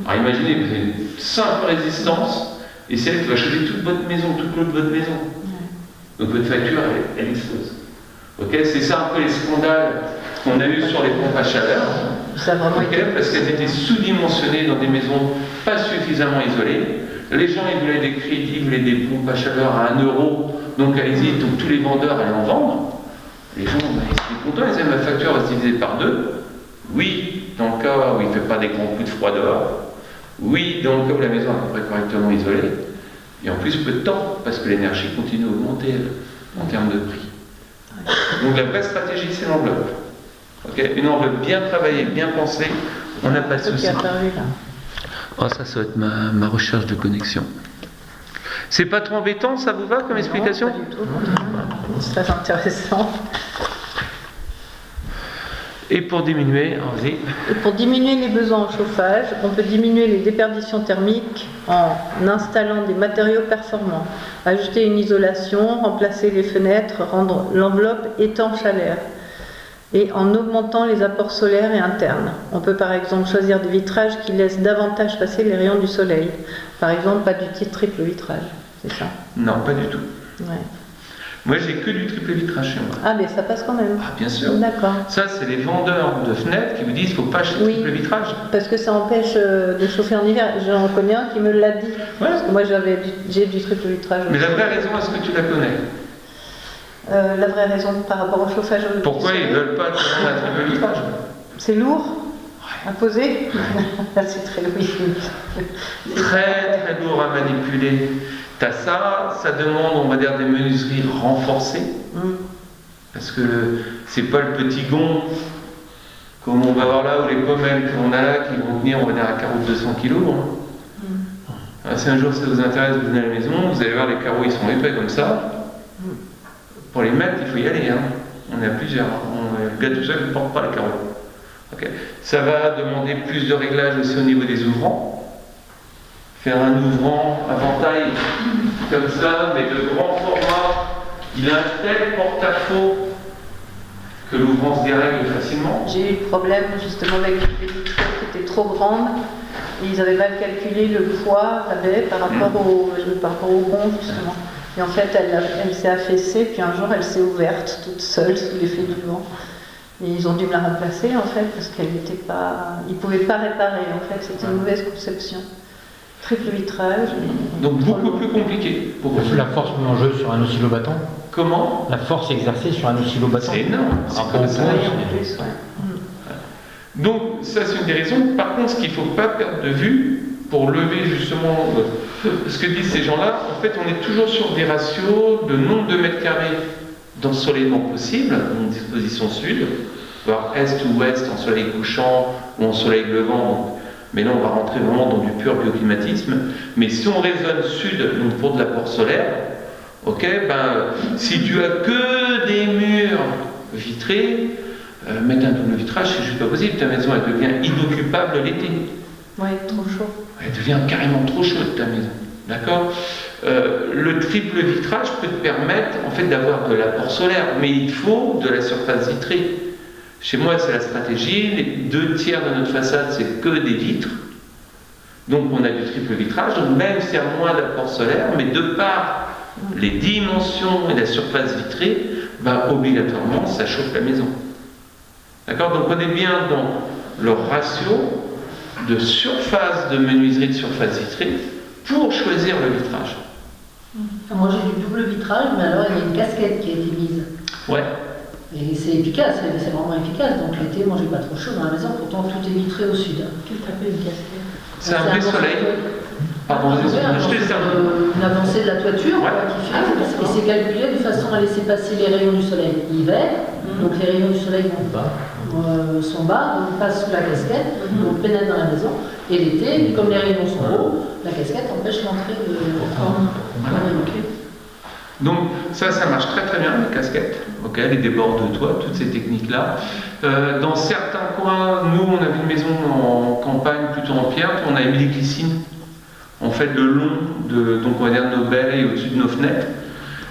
Alors imaginez, vous avez une simple résistance, et c'est elle qui va chauffer toute votre maison, toute l'eau de votre maison. Donc votre facture, elle explose. C'est ça un peu les scandales qu'on a eu sur les pompes à chaleur, parce qu'elles étaient sous-dimensionnées dans des maisons pas suffisamment isolées. Les gens, ils voulaient des crédits, ils voulaient des pompes à chaleur à 1 €, donc allez-y, donc tous les vendeurs allaient en vendre. Les gens, ils étaient contents, ils disaient ma facture va se diviser par 2. Oui, dans le cas où il ne fait pas des grands coups de froid dehors. Oui, dans le cas où la maison est à peu près correctement isolée. Et en plus, peu de temps, parce que l'énergie continue à augmenter en termes de prix. Donc la vraie stratégie, c'est l'enveloppe. Une enveloppe bien travaillée, bien pensée, on n'a pas de souci. Oh, ça va être ma recherche de connexion. C'est pas trop embêtant, ça vous va comme explication? Non, pas du tout. c'est très intéressant. Et pour diminuer, vas-y. Et pour diminuer les besoins en chauffage, on peut diminuer les déperditions thermiques en installant des matériaux performants, ajouter une isolation, remplacer les fenêtres, rendre l'enveloppe étanche à l'air, et en augmentant les apports solaires et internes. On peut par exemple choisir des vitrages qui laissent davantage passer les rayons du soleil. Par exemple, pas du triple vitrage, c'est ça? Non, pas du tout. Ouais. Moi, j'ai que du triple vitrage chez moi. Ah, mais ça passe quand même. Ah, bien sûr. D'accord. Ça, c'est les vendeurs de fenêtres qui vous disent qu'il ne faut pas acheter Oui. triple vitrage. Parce que ça empêche de chauffer en hiver. J'en connais un qui me l'a dit. Ouais. Parce que moi, j'ai du triple vitrage. Mais la vraie raison, est-ce que tu la connais? La vraie raison par rapport au chauffage. Pourquoi ils ne veulent pas te faire un triple vitrage? C'est lourd à poser. C'est très lourd. Très très lourd à manipuler. T'as ça, ça demande, on va dire, des menuiseries renforcées. Parce que c'est pas le petit gond comme on va voir là, ou les pommelles qu'on a là qui vont venir, on va dire, à carreaux de 200 kg. Si un jour ça vous intéresse, vous venez à la maison, vous allez voir les carreaux, ils sont épais comme ça. Pour les mettre, il faut y aller. On est à plusieurs. Le gars tout seul ne porte pas les carreaux. Okay. Ça va demander plus de réglages aussi au niveau des ouvrants. Faire un ouvrant à ventaille comme ça, mais de grand format, il a un tel porte-à-faux que l'ouvrant se dérègle facilement. J'ai eu le problème justement avec les vitraux qui étaient trop grandes. Et ils avaient mal calculé le poids par rapport au gond justement. Et en fait, elle s'est affaissée, puis un jour elle s'est ouverte toute seule sous l'effet du vent. Et ils ont dû me la remplacer en fait parce qu'elle n'était pas. Ils ne pouvaient pas réparer en fait, c'était une mauvaise conception. Triple vitrage. Donc beaucoup plus compliqué. Pourquoi? La force mise en jeu sur un oscillobattant. Comment? La force exercée sur un oscillobattant. C'est énorme. C'est comme ça. Donc ça c'est une des raisons. Par contre, ce qu'il ne faut pas perdre de vue pour lever justement ce que disent ces gens-là, en fait on est toujours sur des ratios de nombre de mètres carrés d'ensoleillement possible, en disposition sud, voire est ou ouest, en soleil couchant ou en soleil levant. Mais là on va rentrer vraiment dans du pur bioclimatisme. Mais si on raisonne sud, donc pour de l'apport solaire, ok, si tu as que des murs vitrés, mettre un double vitrage, c'est juste pas possible. Ta maison elle devient inoccupable l'été. Oui, trop chaud. Elle devient carrément trop chaude ta maison. D'accord? Le triple vitrage peut te permettre en fait d'avoir de l'apport solaire, mais il faut de la surface vitrée. Chez moi, c'est la stratégie. Les 2 tiers de notre façade, c'est que des vitres. Donc, on a du triple vitrage. Donc, même s'il y a moins d'apport solaire, mais de par les dimensions et la surface vitrée, obligatoirement, ça chauffe la maison. D'accord? Donc, on est bien dans le ratio de surface de menuiserie de surface vitrée pour choisir le vitrage. Moi j'ai du double vitrage, mais alors il y a une casquette qui a été mise. Ouais. Et c'est efficace, c'est vraiment efficace. Donc l'été, moi j'ai pas trop chaud dans la maison, pourtant tout est vitré au sud. Qu'est-ce que t'appelles une casquette? C'est un vrai soleil. Pardon, une avancée de la toiture qui fait, et c'est calculé de façon à laisser passer les rayons du soleil l'hiver, donc les rayons du soleil sont bas, donc passent sous la casquette, donc pénètrent dans la maison, et l'été, comme les rayons sont hauts, la casquette empêche l'entrée de Donc ça marche très très bien, les casquettes, les débords de toit, toutes ces techniques-là. Dans certains coins, nous on avait une maison en campagne, plutôt en pierre, on avait mis des glycines. En fait, le long de, donc on va dire, nos baies et au-dessus de nos fenêtres.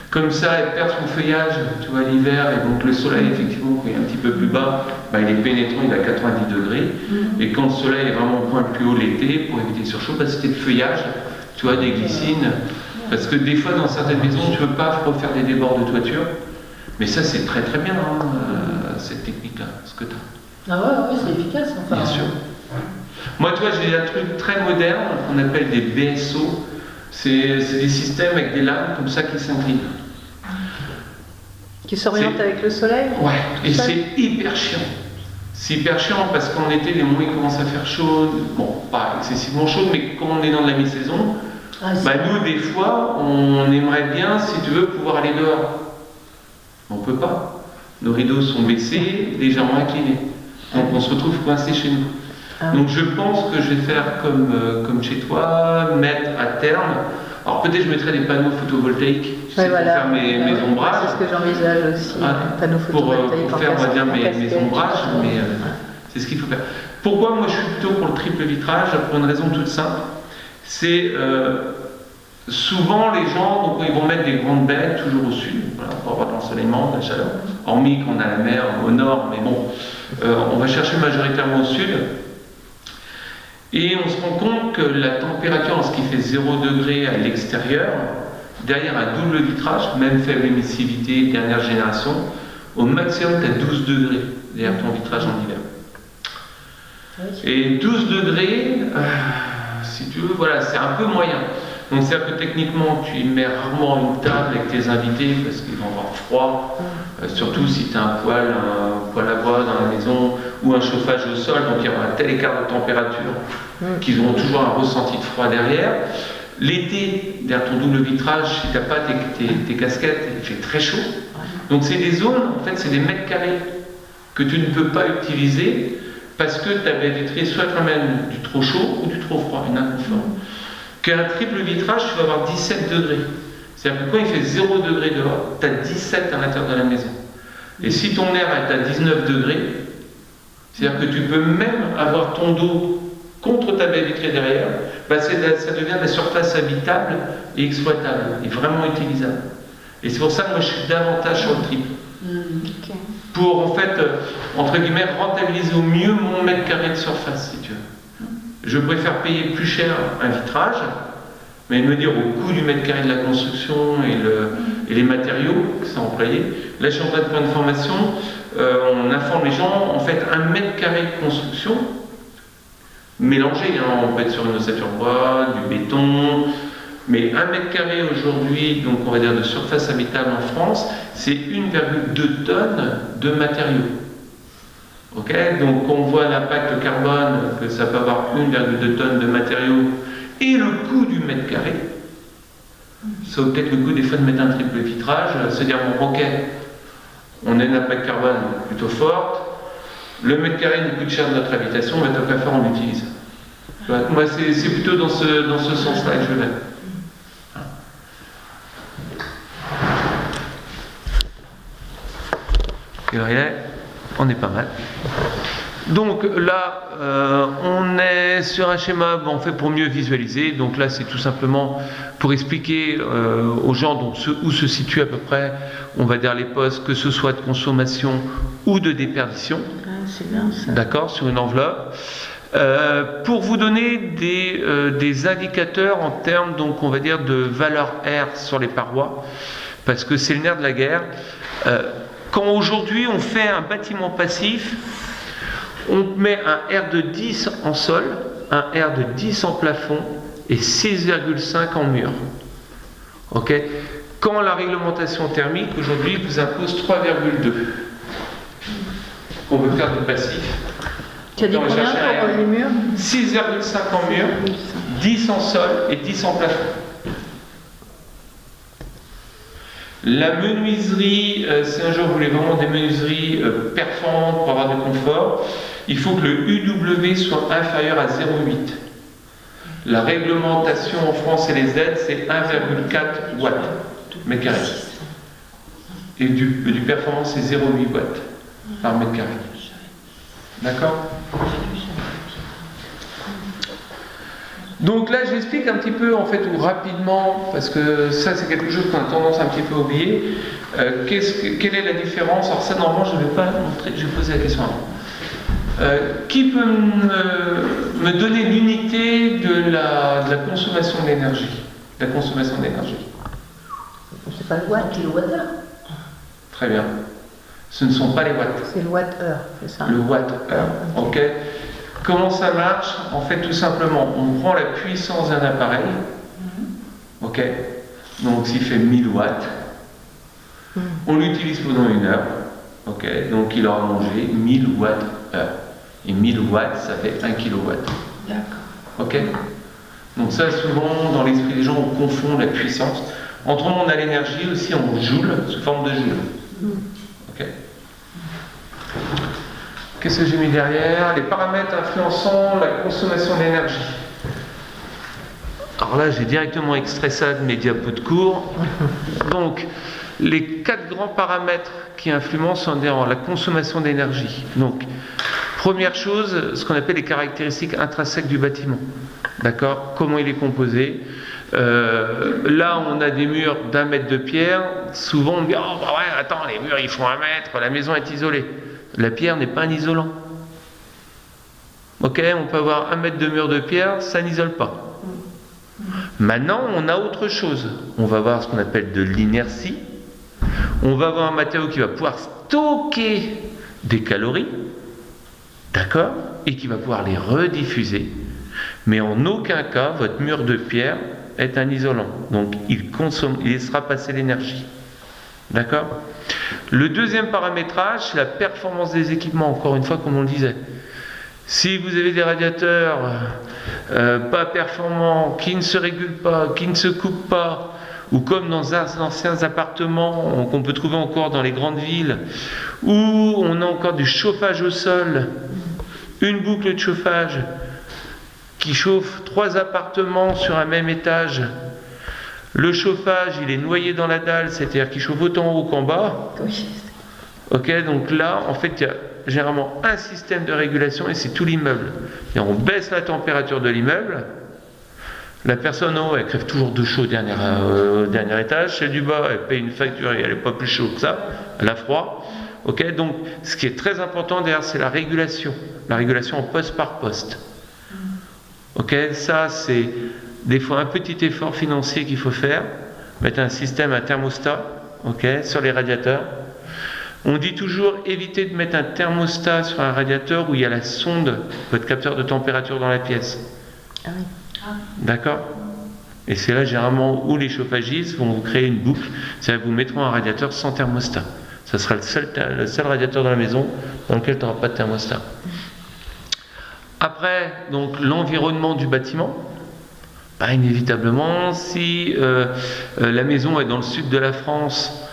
Comme ça, elle perd son feuillage, tu vois, l'hiver, et donc le soleil, effectivement, quand il est un petit peu plus bas, il est pénétrant, il est à 90 degrés. Et quand le soleil est vraiment au point le plus haut l'été, pour éviter le surchaud, c'était le feuillage, tu vois, des glycines. Parce que des fois, dans certaines maisons, tu ne peux pas refaire des débords de toiture. Mais ça, c'est très très bien, cette technique-là, ce que tu as. Ah ouais, c'est efficace, enfin. Bien sûr. Moi, tu vois, j'ai un truc très moderne qu'on appelle des BSO. C'est des systèmes avec des lames comme ça qui s'inclinent. Qui s'orientent avec le soleil? Ouais, et c'est hyper chiant. C'est hyper chiant parce qu'en été, les mois, il commence à faire chaud. Bon, pas excessivement chaud, mais quand on est dans de la mi-saison, nous, des fois, on aimerait bien, si tu veux, pouvoir aller dehors. On ne peut pas. Nos rideaux sont baissés, légèrement inclinés. Donc on se retrouve coincé chez nous. Donc je pense que je vais faire comme chez toi, mettre à terme, Alors peut-être je mettrai des panneaux photovoltaïques pour faire mes ombrages. C'est ce que j'envisage aussi, panneaux photovoltaïques pour faire, on va dire, mes ombrages, mais c'est ce qu'il faut faire. Pourquoi moi je suis plutôt pour le triple vitrage? Pour une raison toute simple. C'est souvent les gens, donc ils vont mettre des grandes baies toujours au sud, voilà, pour avoir de l'ensoleillement, de la chaleur, hormis qu'on a la mer au nord, mais bon, on va chercher majoritairement au sud. Et on se rend compte que la température, en ce qui fait 0 degré à l'extérieur, derrière un double vitrage, même faible émissivité, dernière génération, au maximum tu as 12 degrés derrière ton vitrage en hiver. Et 12 degrés, si tu veux, voilà, c'est un peu moyen. Donc c'est-à-dire que techniquement, tu y mets rarement une table avec tes invités parce qu'ils vont avoir froid, surtout si tu as un poêle à bois dans la maison ou un chauffage au sol, donc il y aura un tel écart de température qu'ils auront toujours un ressenti de froid derrière. L'été, derrière ton double vitrage, si tu n'as pas tes casquettes, il fait très chaud. Donc c'est des zones, en fait, c'est des mètres carrés que tu ne peux pas utiliser parce que ta baie vitrée soit te ramène du trop chaud ou du trop froid, une inconfort. Qu'un triple vitrage, tu vas avoir 17 degrés. C'est-à-dire que quand il fait 0 degré dehors, tu as 17 à l'intérieur de la maison. Et si ton air est à 19 degrés, c'est-à-dire que tu peux même avoir ton dos contre ta baie vitrée derrière, bah ça devient la surface habitable et exploitable, et vraiment utilisable. Et c'est pour ça que moi je suis davantage sur le triple. Pour en fait, entre guillemets, rentabiliser au mieux mon mètre carré de surface, si tu veux. Je préfère payer plus cher un vitrage, mais me dire au coût du mètre carré de la construction et les matériaux qui sont employés. Là, je suis en train de faire une formation, on informe les gens, en fait, un mètre carré de construction, mélangé, hein, on peut être sur une ossature bois, du béton, mais un mètre carré aujourd'hui, donc on va dire de surface habitable en France, c'est 1,2 tonnes de matériaux. Ok, donc on voit l'impact carbone que ça peut avoir 1,2 tonnes de matériaux et le coût du mètre carré. Ça vaut peut-être le coup des fois de mettre un triple vitrage, se dire bon ok, on a un impact carbone plutôt fort, le mètre carré nous coûte cher de notre habitation, mais tant qu'à faire on l'utilise. Moi c'est plutôt dans ce sens-là que je vais. On est pas mal. Donc là, on est sur un schéma bon, fait pour mieux visualiser. Donc là, c'est tout simplement pour expliquer aux gens donc, où se situent à peu près, on va dire les postes, que ce soit de consommation ou de déperdition. Ah, c'est bien ça. D'accord, sur une enveloppe. Pour vous donner des indicateurs en termes, donc, on va dire, de valeur R sur les parois, parce que c'est le nerf de la guerre. Quand aujourd'hui on fait un bâtiment passif, on met un R de 10 en sol, un R de 10 en plafond et 6,5 en mur. Ok. Quand la réglementation thermique aujourd'hui vous impose 3,2, on veut faire du passif. Tu as dit combien pour les murs? 6,5 en mur, 10 en sol et 10 en plafond. La menuiserie, si un jour vous voulez vraiment des menuiseries performantes pour avoir du confort, il faut que le UW soit inférieur à 0,8. La réglementation en France et les aides, c'est 1,4 watts mètre carré. Et du performance, c'est 0,8 watts par mètre carré. D'accord? Donc là, j'explique un petit peu, en fait, ou rapidement, parce que ça, c'est quelque chose qu'on a tendance un petit peu à oublier. Quelle est la différence? Alors ça, normalement, je ne vais pas montrer, je vais poser la question avant. Qui peut me donner l'unité de la consommation d'énergie? La consommation d'énergie. C'est pas le watt, kilowattheure. Très bien. Ce ne sont pas les watts. C'est le watt-heure, c'est ça? Le watt-heure, ok. Comment ça marche? En fait, tout simplement, on prend la puissance d'un appareil, ok, donc s'il fait 1000 watts, on l'utilise pendant 1 heure, ok, donc il aura mangé 1000 watts heure. Et 1000 watts, ça fait 1 kilowatt. D'accord. Ok. Donc ça, souvent, dans l'esprit des gens, on confond la puissance. Entre nous, on a l'énergie aussi en joule, sous forme de joule. Ok. Qu'est-ce que j'ai mis derrière? Les paramètres influençant la consommation d'énergie. Alors là, j'ai directement extrait ça de mes diapos de cours. Donc, les 4 grands paramètres qui influencent la consommation d'énergie. Donc, première chose, ce qu'on appelle les caractéristiques intrinsèques du bâtiment. D'accord? Comment il est composé. Là, on a des murs d'1 mètre de pierre. Souvent, on dit, oh, bah ouais, attends, les murs, ils font 1 mètre, la maison est isolée. La pierre n'est pas un isolant. Ok, on peut avoir 1 mètre de mur de pierre, ça n'isole pas. Maintenant, on a autre chose. On va avoir ce qu'on appelle de l'inertie. On va avoir un matériau qui va pouvoir stocker des calories, d'accord, et qui va pouvoir les rediffuser. Mais en aucun cas, votre mur de pierre est un isolant. Donc, il laissera passer l'énergie. D'accord? Le deuxième paramétrage, c'est la performance des équipements, encore une fois, comme on le disait. Si vous avez des radiateurs pas performants, qui ne se régulent pas, qui ne se coupent pas, ou comme dans anciens appartements qu'on peut trouver encore dans les grandes villes, où on a encore du chauffage au sol, une boucle de chauffage qui chauffe 3 appartements sur un même étage. Le chauffage, il est noyé dans la dalle, c'est-à-dire qu'il chauffe autant en haut qu'en bas. Ok, donc là, en fait, il y a généralement un système de régulation et c'est tout l'immeuble. Et on baisse la température de l'immeuble. La personne en haut, elle crève toujours de chaud au dernier étage. Celle du bas, elle paye une facture et elle n'est pas plus chaude que ça. Elle a froid. Ok, donc ce qui est très important derrière, c'est la régulation. La régulation en poste par poste. Ok, ça c'est des fois un petit effort financier qu'il faut faire. Mettre un système, un thermostat, ok, sur les radiateurs. On dit toujours éviter de mettre un thermostat sur un radiateur où il y a la sonde, votre capteur de température dans la pièce. Ah oui. D'accord? Et c'est là généralement où les chauffagistes vont vous créer une boucle, c'est-à-dire vous mettront un radiateur sans thermostat. Ça sera le seul radiateur dans la maison dans lequel tu n'auras pas de thermostat. Après, donc l'environnement du bâtiment. Bah, inévitablement, si la maison est dans le sud de la France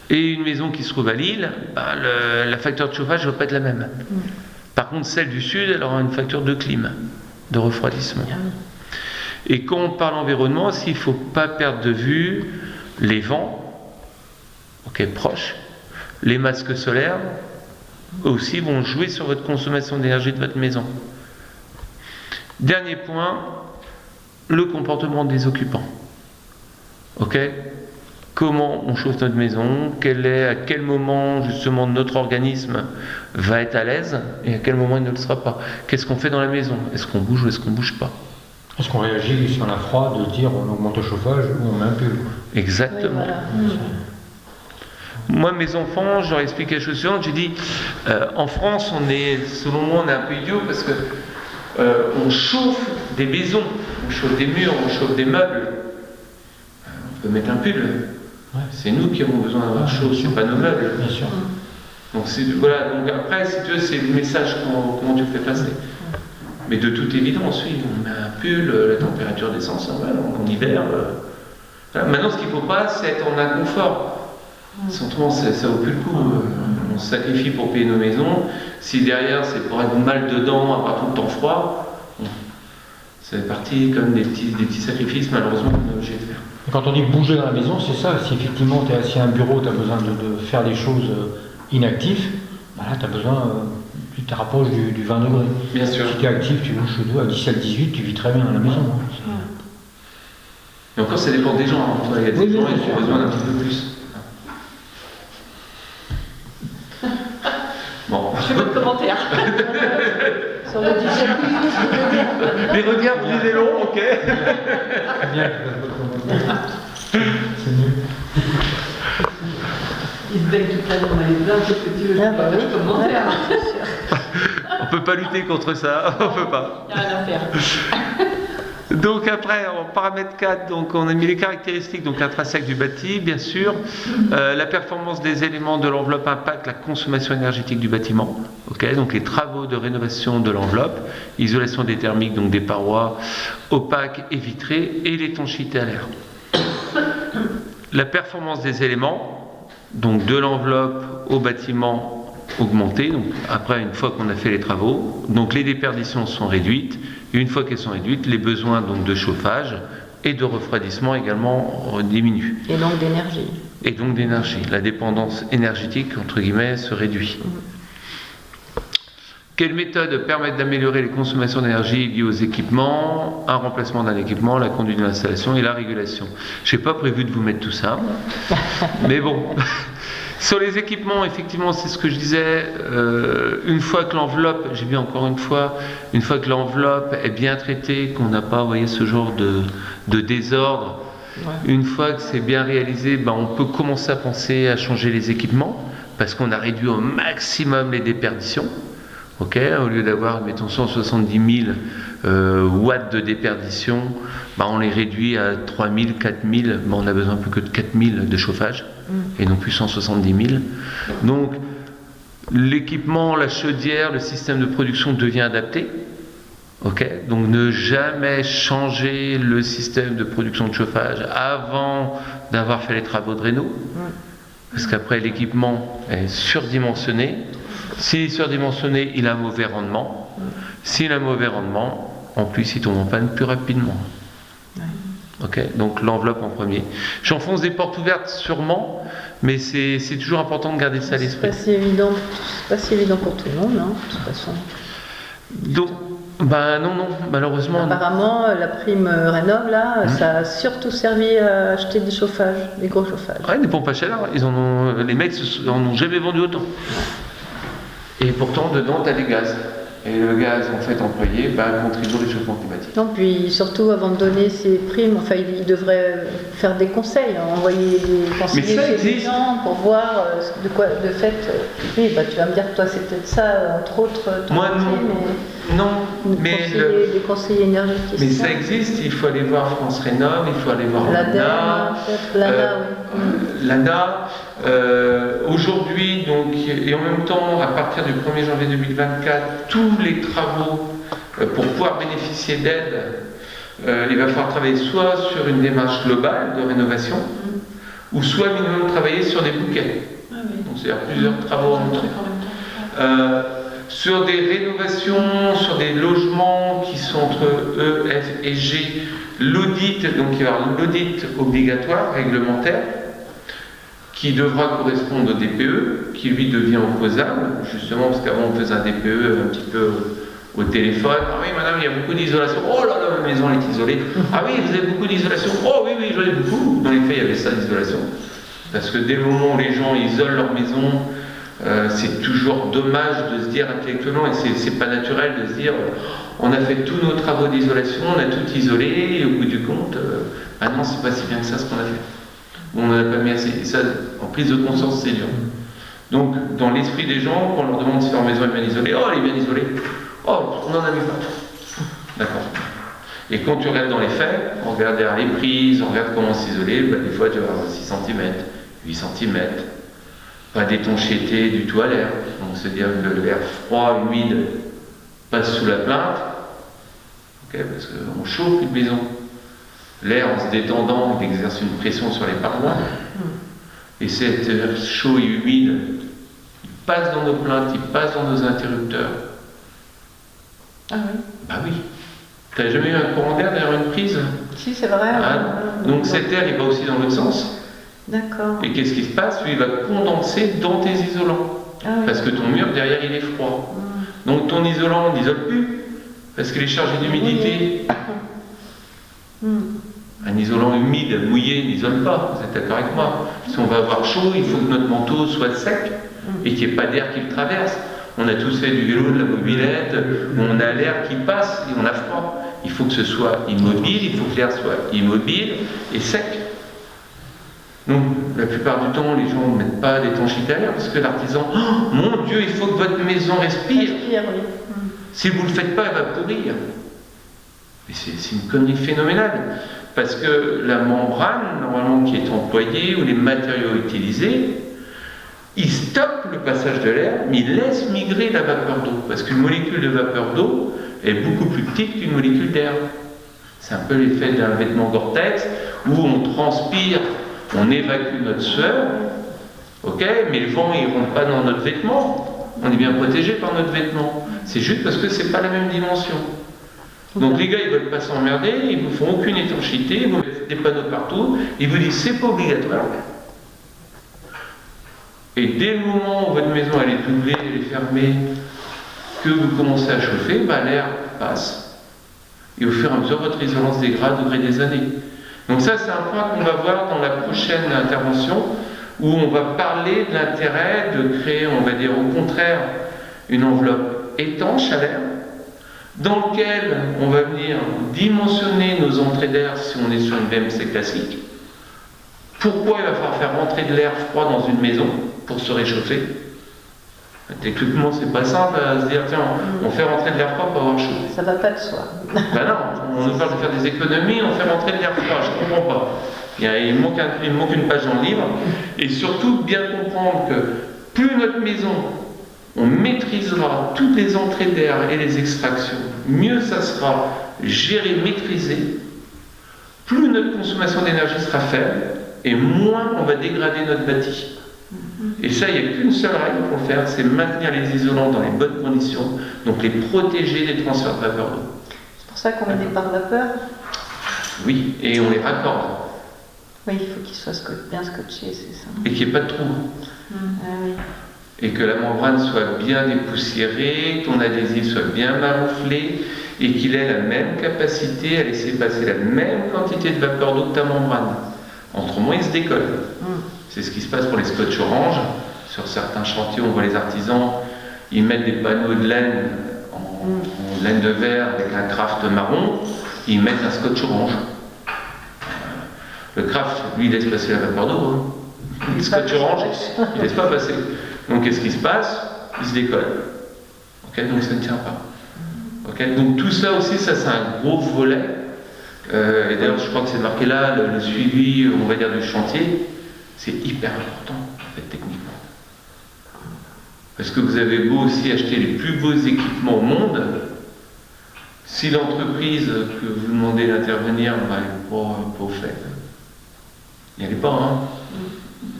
et une maison qui se trouve à Lille, bah, la facture de chauffage ne va pas être la même. Par contre, celle du sud, elle aura une facture de clim, de refroidissement. Et quand on parle environnement, il ne faut pas perdre de vue les vents, ok, proches, les masques solaires, eux aussi vont jouer sur votre consommation d'énergie de votre maison. Dernier point, le comportement des occupants. Ok? Comment on chauffe notre maison, à quel moment justement notre organisme va être à l'aise et à quel moment il ne le sera pas. Qu'est-ce qu'on fait dans la maison? Est-ce qu'on bouge ou est-ce qu'on ne bouge pas? Est-ce qu'on réagit si on a froid de dire on augmente le chauffage ou on met un pull? Exactement. Oui, voilà. Moi, mes enfants, je leur explique quelque chose suivant. J'ai dit, en France, selon moi, on est un peu idiot parce que on chauffe des maisons, on chauffe des murs, on chauffe des meubles. On peut mettre un pull. Ouais. C'est nous qui avons besoin d'avoir chaud, c'est pas nos meubles. Bien sûr. Donc voilà. Donc après, si tu veux, c'est le message comment tu le fais passer. Mais de toute évidence, oui, on met un pull, la température descend, ça va, en hiver. Voilà. Maintenant, ce qu'il ne faut pas, c'est être en inconfort. Autrement, ça vaut plus le coup. On se sacrifie pour payer nos maisons. Si derrière, c'est pour être mal dedans, avoir tout le temps froid, ça fait partie comme des petits sacrifices, malheureusement, qu'on est obligé de faire. Et quand on dit bouger dans la maison, c'est ça. Si effectivement, tu es assis à un bureau, tu as besoin de faire des choses inactives, bah là, tu as besoin, tu te rapproches du 20 degrés. Bien sûr. Si tu es actif, tu bouges chez toi à 17-18, tu vis très bien dans la maison. Mais encore, ça dépend des gens. Il y a des gens qui ont besoin d'un petit peu plus. Bon. Je fais pas de commentaire. Sur le 17 Les regards brisés longs, ok. Bien, c'est mieux. Il se baigne toute la journée, il est plein de petits jeux, je fais pas de commentaire. On peut pas lutter contre ça, on peut pas. Il n'y a rien à faire. Donc après, en paramètre 4, donc on a mis les caractéristiques donc intrinsèques du bâti, bien sûr. La performance des éléments de l'enveloppe impacte la consommation énergétique du bâtiment. Okay, donc les travaux de rénovation de l'enveloppe, isolation des thermiques, donc des parois opaques et vitrées, et l'étanchéité à l'air. La performance des éléments, donc de l'enveloppe au bâtiment augmentée, donc après une fois qu'on a fait les travaux, donc les déperditions sont réduites. Et une fois qu'elles sont réduites, les besoins donc de chauffage et de refroidissement également diminue. Et donc d'énergie. Et donc d'énergie. La dépendance énergétique, entre guillemets, se réduit. Quelles méthodes permettent d'améliorer les consommations d'énergie liées aux équipements? Un remplacement d'un équipement, la conduite de l'installation et la régulation. Je n'ai pas prévu de vous mettre tout ça, mais bon. Sur les équipements, effectivement, c'est ce que je disais, une fois que l'enveloppe, j'ai vu encore une fois que l'enveloppe est bien traitée, qu'on n'a pas, vous voyez, ce genre de désordre, une fois que c'est bien réalisé, ben, on peut commencer à penser à changer les équipements, parce qu'on a réduit au maximum les déperditions. Okay, au lieu d'avoir, mettons, 170 000 watts de déperdition, ben, on les réduit à 3 000, 4 000, ben, on a besoin plus que de 4 000 de chauffage, et non plus 170 000. Donc, l'équipement, la chaudière, le système de production devient adapté. Okay, donc, ne jamais changer le système de production de chauffage avant d'avoir fait les travaux de réno, parce qu'après, l'équipement est surdimensionné. S'il est surdimensionné, il a un mauvais rendement. S'il a un mauvais rendement, en plus, il tombe en panne plus rapidement. Okay, donc l'enveloppe en premier. J'enfonce des portes ouvertes sûrement, mais c'est toujours important de garder ça à l'esprit. C'est pas si évident pour tout le monde, hein, de toute façon. Donc, ben non, malheureusement. Apparemment, la prime Rénov, là, ça a surtout servi à acheter des chauffages, des gros chauffages. Ouais, des pompes à chaleur, les mecs n'en ont jamais vendu autant. Et pourtant, dedans, tu as des gaz. Et le gaz, en fait, employé, contribue au réchauffement climatique. Non, puis surtout, avant de donner ces primes, enfin, il devrait faire des conseils, hein, envoyer des conseillers chez les gens pour voir de fait. Oui, tu vas me dire que toi, c'est peut-être ça, entre autres, ton Moi, des conseillers énergéticiens. Mais ça existe, il faut aller voir France Rénov', il faut aller voir l'ANA. Aujourd'hui, donc, et en même temps, à partir du 1er janvier 2024, tous les travaux pour pouvoir bénéficier d'aide, il va falloir travailler soit sur une démarche globale de rénovation, ou soit minimum travailler sur des bouquets. Donc c'est-à-dire plusieurs travaux en même temps. Sur des rénovations, sur des logements qui sont entre E, F et G, l'audit, donc il va y avoir l'audit obligatoire, réglementaire, qui devra correspondre au DPE, qui lui devient opposable, justement parce qu'avant on faisait un DPE un petit peu au téléphone. Ah oui madame, il y a beaucoup d'isolation. Oh là là, ma maison elle est isolée. Ah oui, vous avez beaucoup d'isolation. Oh oui, j'en ai beaucoup. Dans les faits, il y avait ça d'isolation. Parce que dès le moment où les gens isolent leur maison, c'est toujours dommage de se dire intellectuellement, et c'est pas naturel de se dire on a fait tous nos travaux d'isolation, on a tout isolé, et au bout du compte, non, c'est pas si bien que ça ce qu'on a fait. On n'en a pas mis assez. Et ça, en prise de conscience, c'est dur. Donc, dans l'esprit des gens, quand on leur demande si leur maison est bien isolée, oh, elle est bien isolée. Oh, on n'en a mis pas. D'accord. Et quand tu regardes dans les faits, on regarde derrière les prises, on regarde comment s'isoler, des fois tu vas avoir 6 cm, 8 cm. Pas d'étanchéité du tout à l'air. Donc, c'est-à-dire que l'air froid, humide, passe sous la plainte. Okay, parce qu'on chauffe une maison. L'air, en se détendant, il exerce une pression sur les parois. Et cet air chaud et humide, il passe dans nos plaintes, il passe dans nos interrupteurs. Ah oui? Bah oui. T'as jamais eu un courant d'air derrière une prise? Si, c'est vrai. Donc cet air, il va aussi dans l'autre sens. D'accord. Et qu'est-ce qui se passe? Lui, il va condenser dans tes isolants. Parce que ton mur, derrière, il est froid. Donc ton isolant, n'isole plus. Parce qu'il est chargé d'humidité. Un isolant humide, mouillé, n'isole pas, vous êtes d'accord avec moi? Si on va avoir chaud, il faut que notre manteau soit sec et qu'il n'y ait pas d'air qui le traverse. On a tous fait du vélo, de la mobilette, où on a l'air qui passe et on a froid. Il faut que ce soit immobile, il faut que l'air soit immobile et sec. Donc, la plupart du temps, les gens ne mettent pas d'étanchéité à l'air parce que l'artisan, oh, mon Dieu, il faut que votre maison respire. Si vous ne le faites pas, elle va pourrir. Et c'est une connerie phénoménale. Parce que la membrane, normalement, qui est employée, ou les matériaux utilisés, ils stoppent le passage de l'air, mais ils laissent migrer la vapeur d'eau. Parce qu'une molécule de vapeur d'eau est beaucoup plus petite qu'une molécule d'air. C'est un peu l'effet d'un vêtement Gore-Tex, où on transpire, on évacue notre sueur, ok, mais le vent, il ne rentre pas dans notre vêtement. On est bien protégé par notre vêtement. C'est juste parce que ce n'est pas la même dimension. Donc les gars, ils veulent pas s'emmerder, ils vous font aucune étanchéité, ils vous mettent des panneaux partout, ils vous disent c'est pas obligatoire. Et dès le moment où votre maison elle est doublée, elle est fermée, que vous commencez à chauffer, bah, l'air passe. Et au fur et à mesure, votre isolance dégrade au gré des années. Donc ça, c'est un point qu'on va voir dans la prochaine intervention, où on va parler de l'intérêt de créer, on va dire au contraire, une enveloppe étanche à l'air, dans lequel on va venir dimensionner nos entrées d'air si on est sur une VMC classique. Pourquoi il va falloir faire rentrer de l'air froid dans une maison pour se réchauffer? Techniquement, c'est pas simple à se dire, tiens, on fait rentrer de l'air froid pour avoir chaud. Ça va pas de soi. Ben non, on nous parle de faire des économies, on fait rentrer de l'air froid, je comprends pas. Il manque une page dans le livre. Et surtout, bien comprendre que plus notre maison, on maîtrisera toutes les entrées d'air et les extractions, mieux ça sera géré, maîtrisé, plus notre consommation d'énergie sera faible, et moins on va dégrader notre bâti. Et ça, il n'y a qu'une seule règle pour le faire, c'est maintenir les isolants dans les bonnes conditions, donc les protéger des transferts de vapeur d'eau. C'est pour ça qu'on met des pare-vapeurs. Oui, et on les raccorde. Oui, il faut qu'ils soient bien scotchés, c'est ça. Et qu'il n'y ait pas de trou. Oui. Et que la membrane soit bien dépoussiérée, que ton adhésif soit bien marouflé, et qu'il ait la même capacité à laisser passer la même quantité de vapeur d'eau que ta membrane. Autrement, il se décolle. C'est ce qui se passe pour les scotch orange. Sur certains chantiers, on voit les artisans, ils mettent des panneaux de laine en laine de verre avec un craft marron, ils mettent un scotch orange. Le craft, lui, il laisse passer la vapeur d'eau. Le scotch orange, il ne laisse pas passer. Donc, qu'est-ce qui se passe? Il se décolle. Okay, donc, ça ne tient pas. Okay, donc, tout ça aussi, ça, c'est un gros volet. Et d'ailleurs, je crois que c'est marqué là, le suivi, on va dire, du chantier. C'est hyper important, en fait, techniquement. Parce que vous avez beau aussi acheter les plus beaux équipements au monde, si l'entreprise que vous demandez d'intervenir, bah, elle n'est pas au fait. N'y allez pas, hein.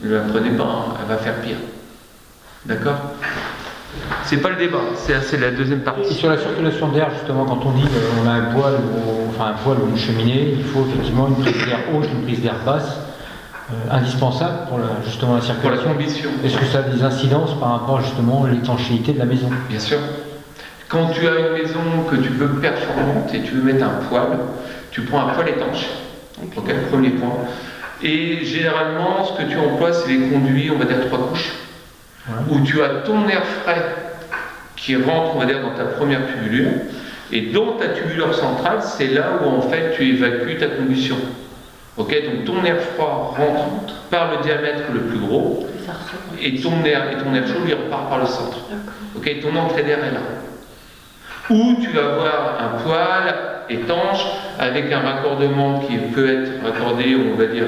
Ne la prenez pas, hein. Elle va faire pire. D'accord? C'est pas le débat, c'est la deuxième partie. Et sur la circulation d'air, justement, quand on dit qu'on a un poêle ou une cheminée, il faut effectivement une prise d'air haute, une prise d'air basse. Indispensable pour justement la circulation. Pour la combustion. Est-ce que ça a des incidences par rapport justement à l'étanchéité de la maison? Bien sûr. Quand tu as une maison que tu veux performante et tu veux mettre un poêle, tu prends un poêle étanche. Ok, premier point. Et généralement, ce que tu emploies, c'est les conduits, on va dire 3 couches, où tu as ton air frais qui rentre, on va dire, dans ta première tubulure, et dans ta tubulure centrale, c'est là où en fait tu évacues ta combustion. Ok, donc ton air froid rentre par le diamètre le plus gros, et ton air chaud lui repart par le centre. Ok, ton entrée d'air est là. Ou tu vas avoir un poêle étanche avec un raccordement qui peut être raccordé, on va dire,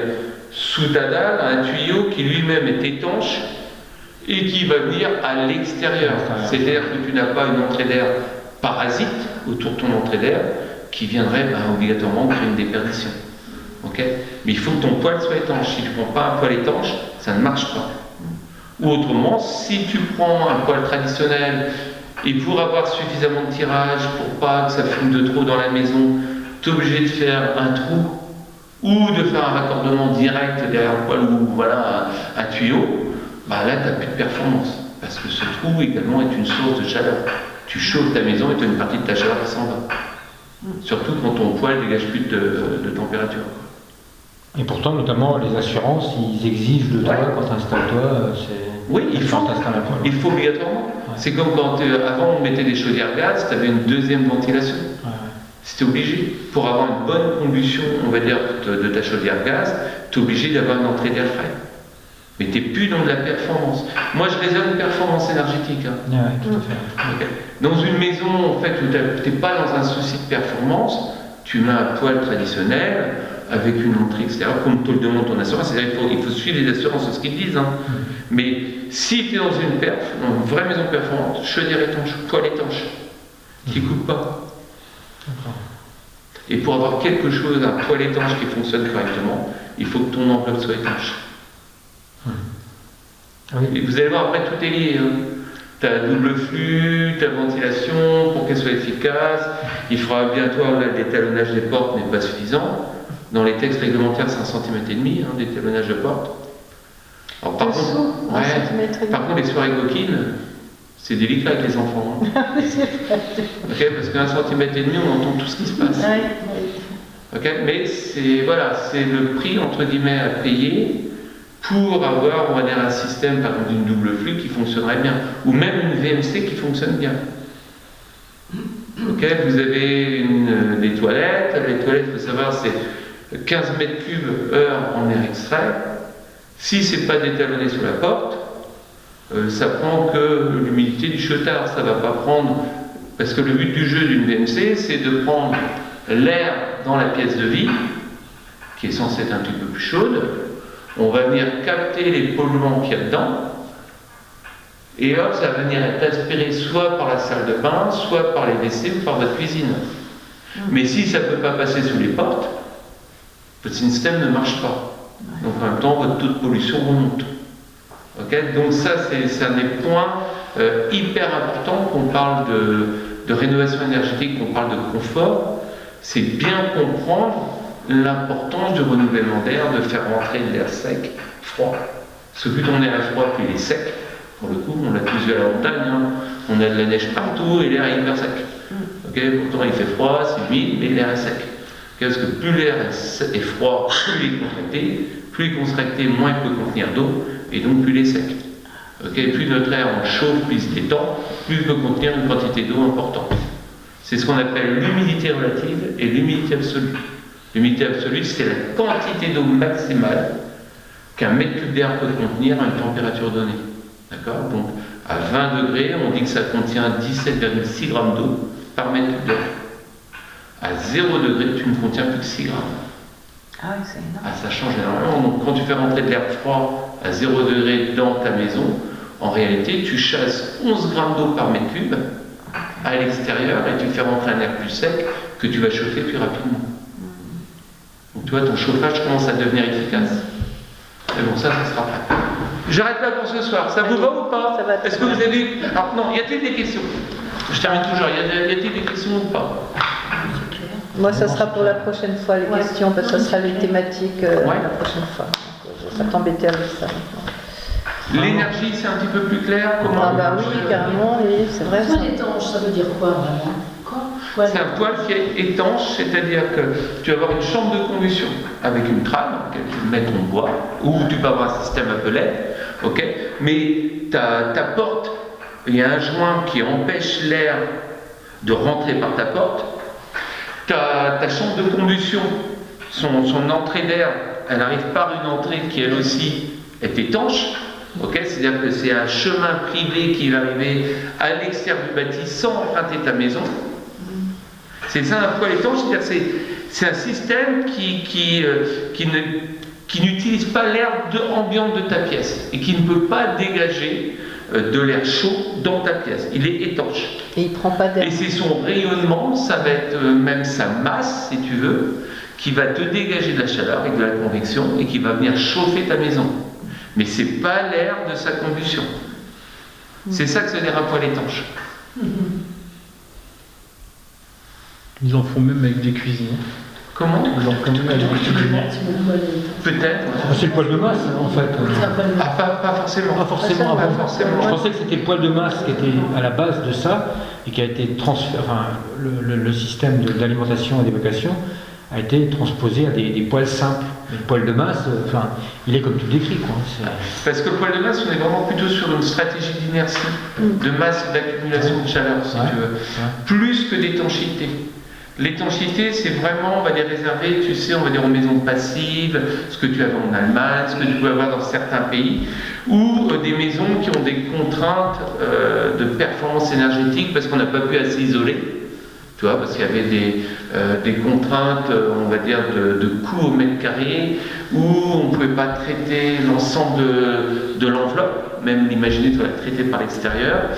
sous ta dalle, un tuyau qui lui-même est étanche et qui va venir à l'extérieur. C'est-à-dire que tu n'as pas une entrée d'air parasite autour de ton entrée d'air qui viendrait obligatoirement créer une déperdition. Okay, mais il faut que ton poêle soit étanche. Si tu ne prends pas un poêle étanche, ça ne marche pas. Ou autrement, si tu prends un poêle traditionnel et pour avoir suffisamment de tirage pour pas que ça fume de trop dans la maison, tu es obligé de faire un trou ou de faire un raccordement direct derrière le poêle ou voilà, un tuyau, là tu n'as plus de performance. Parce que ce trou également est une source de chaleur. Tu chauffes ta maison et tu as une partie de ta chaleur qui s'en va. Surtout quand ton poêle ne dégage plus de température. Et pourtant, notamment, les assurances, ils exigent de toi, quand tu installes toi, oui, il faut obligatoirement. Ouais. C'est comme quand avant on mettait des chaudières gaz, tu avais une deuxième ventilation. Ouais. C'était obligé. Pour avoir une bonne combustion, on va dire, de ta chaudière gaz, tu es obligé d'avoir une entrée d'air frais. Mais tu n'es plus dans de la performance. Moi, je raisonne une performance énergétique. Hein. Ouais, tout à fait. Okay. Dans une maison, en fait, où tu n'es pas dans un souci de performance, tu mets un poêle traditionnel avec une entrée extérieure, comme te le demande ton assurance. C'est-à-dire qu'il faut suivre les assurances de ce qu'ils disent. Hein. Mais si tu es dans une vraie maison performante, chaudière étanche, poêle étanche, qui ne coupe pas. Et pour avoir quelque chose, un poêle étanche qui fonctionne correctement, il faut que ton enveloppe soit étanche. Et vous allez voir, après tout est lié. Hein. Tu as double flux, ta ventilation, pour qu'elle soit efficace. Il faudra bientôt, là, l'étalonnage des portes n'est pas suffisant. Dans les textes réglementaires, c'est 1,5 cm d'étalonnage de porte. Alors, par contre, les soirées coquines, c'est délicat avec les enfants. Hein. Okay, parce qu'1,5 cm, on entend tout ce qui se passe. Okay, mais c'est voilà, le prix entre guillemets à payer pour avoir, on va dire, un système par exemple d'une double flux qui fonctionnerait bien, ou même une VMC qui fonctionne bien. Okay, vous avez des toilettes. Les toilettes, il faut savoir, c'est 15 m3 heure en air extrait. Si c'est pas détalonné sous la porte, ça prend que l'humidité du chotard, ça va pas prendre, parce que le but du jeu d'une VMC, c'est de prendre l'air dans la pièce de vie, qui est censée être un petit peu plus chaude. On va venir capter les polluants qu'il y a dedans, et hop, ça va venir être aspiré soit par la salle de bain, soit par les WC ou par votre cuisine. Mais si ça ne peut pas passer sous les portes, votre système ne marche pas. Donc en même temps, votre taux de pollution remonte. Okay, donc ça, c'est un des points hyper importants qu'on parle de rénovation énergétique, qu'on parle de confort. C'est bien comprendre l'importance du renouvellement d'air, de faire rentrer de l'air sec, froid. Parce que plus on est à froid, plus il est sec. Pour le coup, on l'a tous vu à la montagne, hein. On a de la neige partout et l'air est hyper sec. Okay, pourtant il fait froid, c'est humide, mais l'air est sec. Okay, parce que plus l'air est froid, plus il est contracté. Plus il est contracté, moins il peut contenir d'eau, et donc plus il est sec. Okay, plus notre air en chauffe, plus il se détend, plus il peut contenir une quantité d'eau importante. C'est ce qu'on appelle l'humidité relative et l'humidité absolue. L'humidité absolue, c'est la quantité d'eau maximale qu'un mètre cube d'air peut contenir à une température donnée. D'accord? Donc, à 20 degrés, on dit que ça contient 17,6 grammes d'eau par mètre cube d'air. À 0 degré, tu ne contiens plus que 6 grammes. Ah oui, c'est énorme. Ah, ça change énormément. Donc, quand tu fais rentrer de l'air froid à 0 degré dans ta maison, en réalité, tu chasses 11 grammes d'eau par mètre cube à l'extérieur et tu fais rentrer un air plus sec que tu vas chauffer plus rapidement. Donc, tu vois, ton chauffage commence à devenir efficace. Mais bon, ça sera prêt. J'arrête là pour ce soir. Ça vous va ou pas? Est-ce que vous avez... Alors, non, y a-t-il des questions? Je termine toujours. Y a-t-il des questions ou pas? Moi, ça sera pour la prochaine fois, les questions, parce que ça sera les thématiques la prochaine fois. Donc, je vais pas t'embêter avec ça maintenant. L'énergie, c'est un petit peu plus clair? Comment bah oui, carrément, oui, c'est vrai. Poêle étanche, ça veut dire quoi vraiment? C'est un poêle qui est étanche, c'est-à-dire que tu vas avoir une chambre de combustion avec une trame dans laquelle tu mets ton bois, ou tu peux avoir un système à pellet, mais ta porte, il y a un joint qui empêche l'air de rentrer par ta porte. Ta chambre de combustion, son entrée d'air, elle arrive par une entrée qui elle aussi est étanche. C'est-à-dire que c'est un chemin privé qui va arriver à l'extérieur du bâti sans emprunter ta maison. C'est ça un poêle étanche, c'est-à-dire c'est un système qui n'utilise pas l'air ambiant de ta pièce et qui ne peut pas dégager de l'air chaud dans ta pièce. Il est étanche. Et il prend pas d'air. Et c'est son rayonnement, ça va être même sa masse, si tu veux, qui va te dégager de la chaleur avec de la convection et qui va venir chauffer ta maison. Mais c'est pas l'air de sa combustion. C'est ça que ça veut dire un poêle étanche. Ils en font même avec des cuisines. Comment? Ils en font même avec des cuisines. Peut-être. C'est le poêle de masse, en fait. Pas forcément. Pas forcément. Pas forcément. Je pensais que c'était le poêle de masse qui était à la base de ça et qui a été transféré. Enfin, le système d'alimentation et d'évacuation a été transposé à des poêles simples. Le poêle de masse, enfin, il est comme tu le décris, quoi. Parce que le poêle de masse, on est vraiment plutôt sur une stratégie d'inertie, de masse d'accumulation de chaleur, si tu veux, plus que d'étanchéité. L'étanchéité, c'est vraiment, on va dire, réservé, tu sais, on va dire aux maisons passives, ce que tu avais en Allemagne, ce que tu peux avoir dans certains pays, ou des maisons qui ont des contraintes de performance énergétique parce qu'on n'a pas pu assez isoler. Tu vois, parce qu'il y avait des contraintes, on va dire, de coûts au mètre carré, où on ne pouvait pas traiter l'ensemble de l'enveloppe, même l'imaginer, tu vas la traiter par l'extérieur.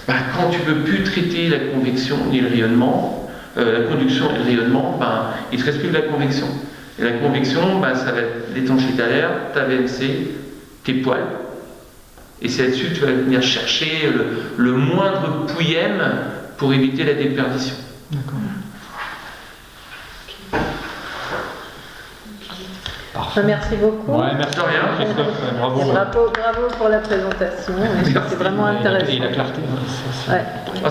Quand tu ne peux plus traiter la convection ni le rayonnement, la conduction et le rayonnement, il ne te reste plus que la convection. Et la convection, ça va être l'étanchéité à l'air, ta VMC, tes poêles, Et c'est là-dessus que tu vas venir chercher le moindre pouillème pour éviter la déperdition. D'accord. Merci beaucoup. Ouais, merci. De rien. Christophe, bravo. Bravo pour la présentation. C'est vraiment intéressant. Et la clarté. Ouais. Ah,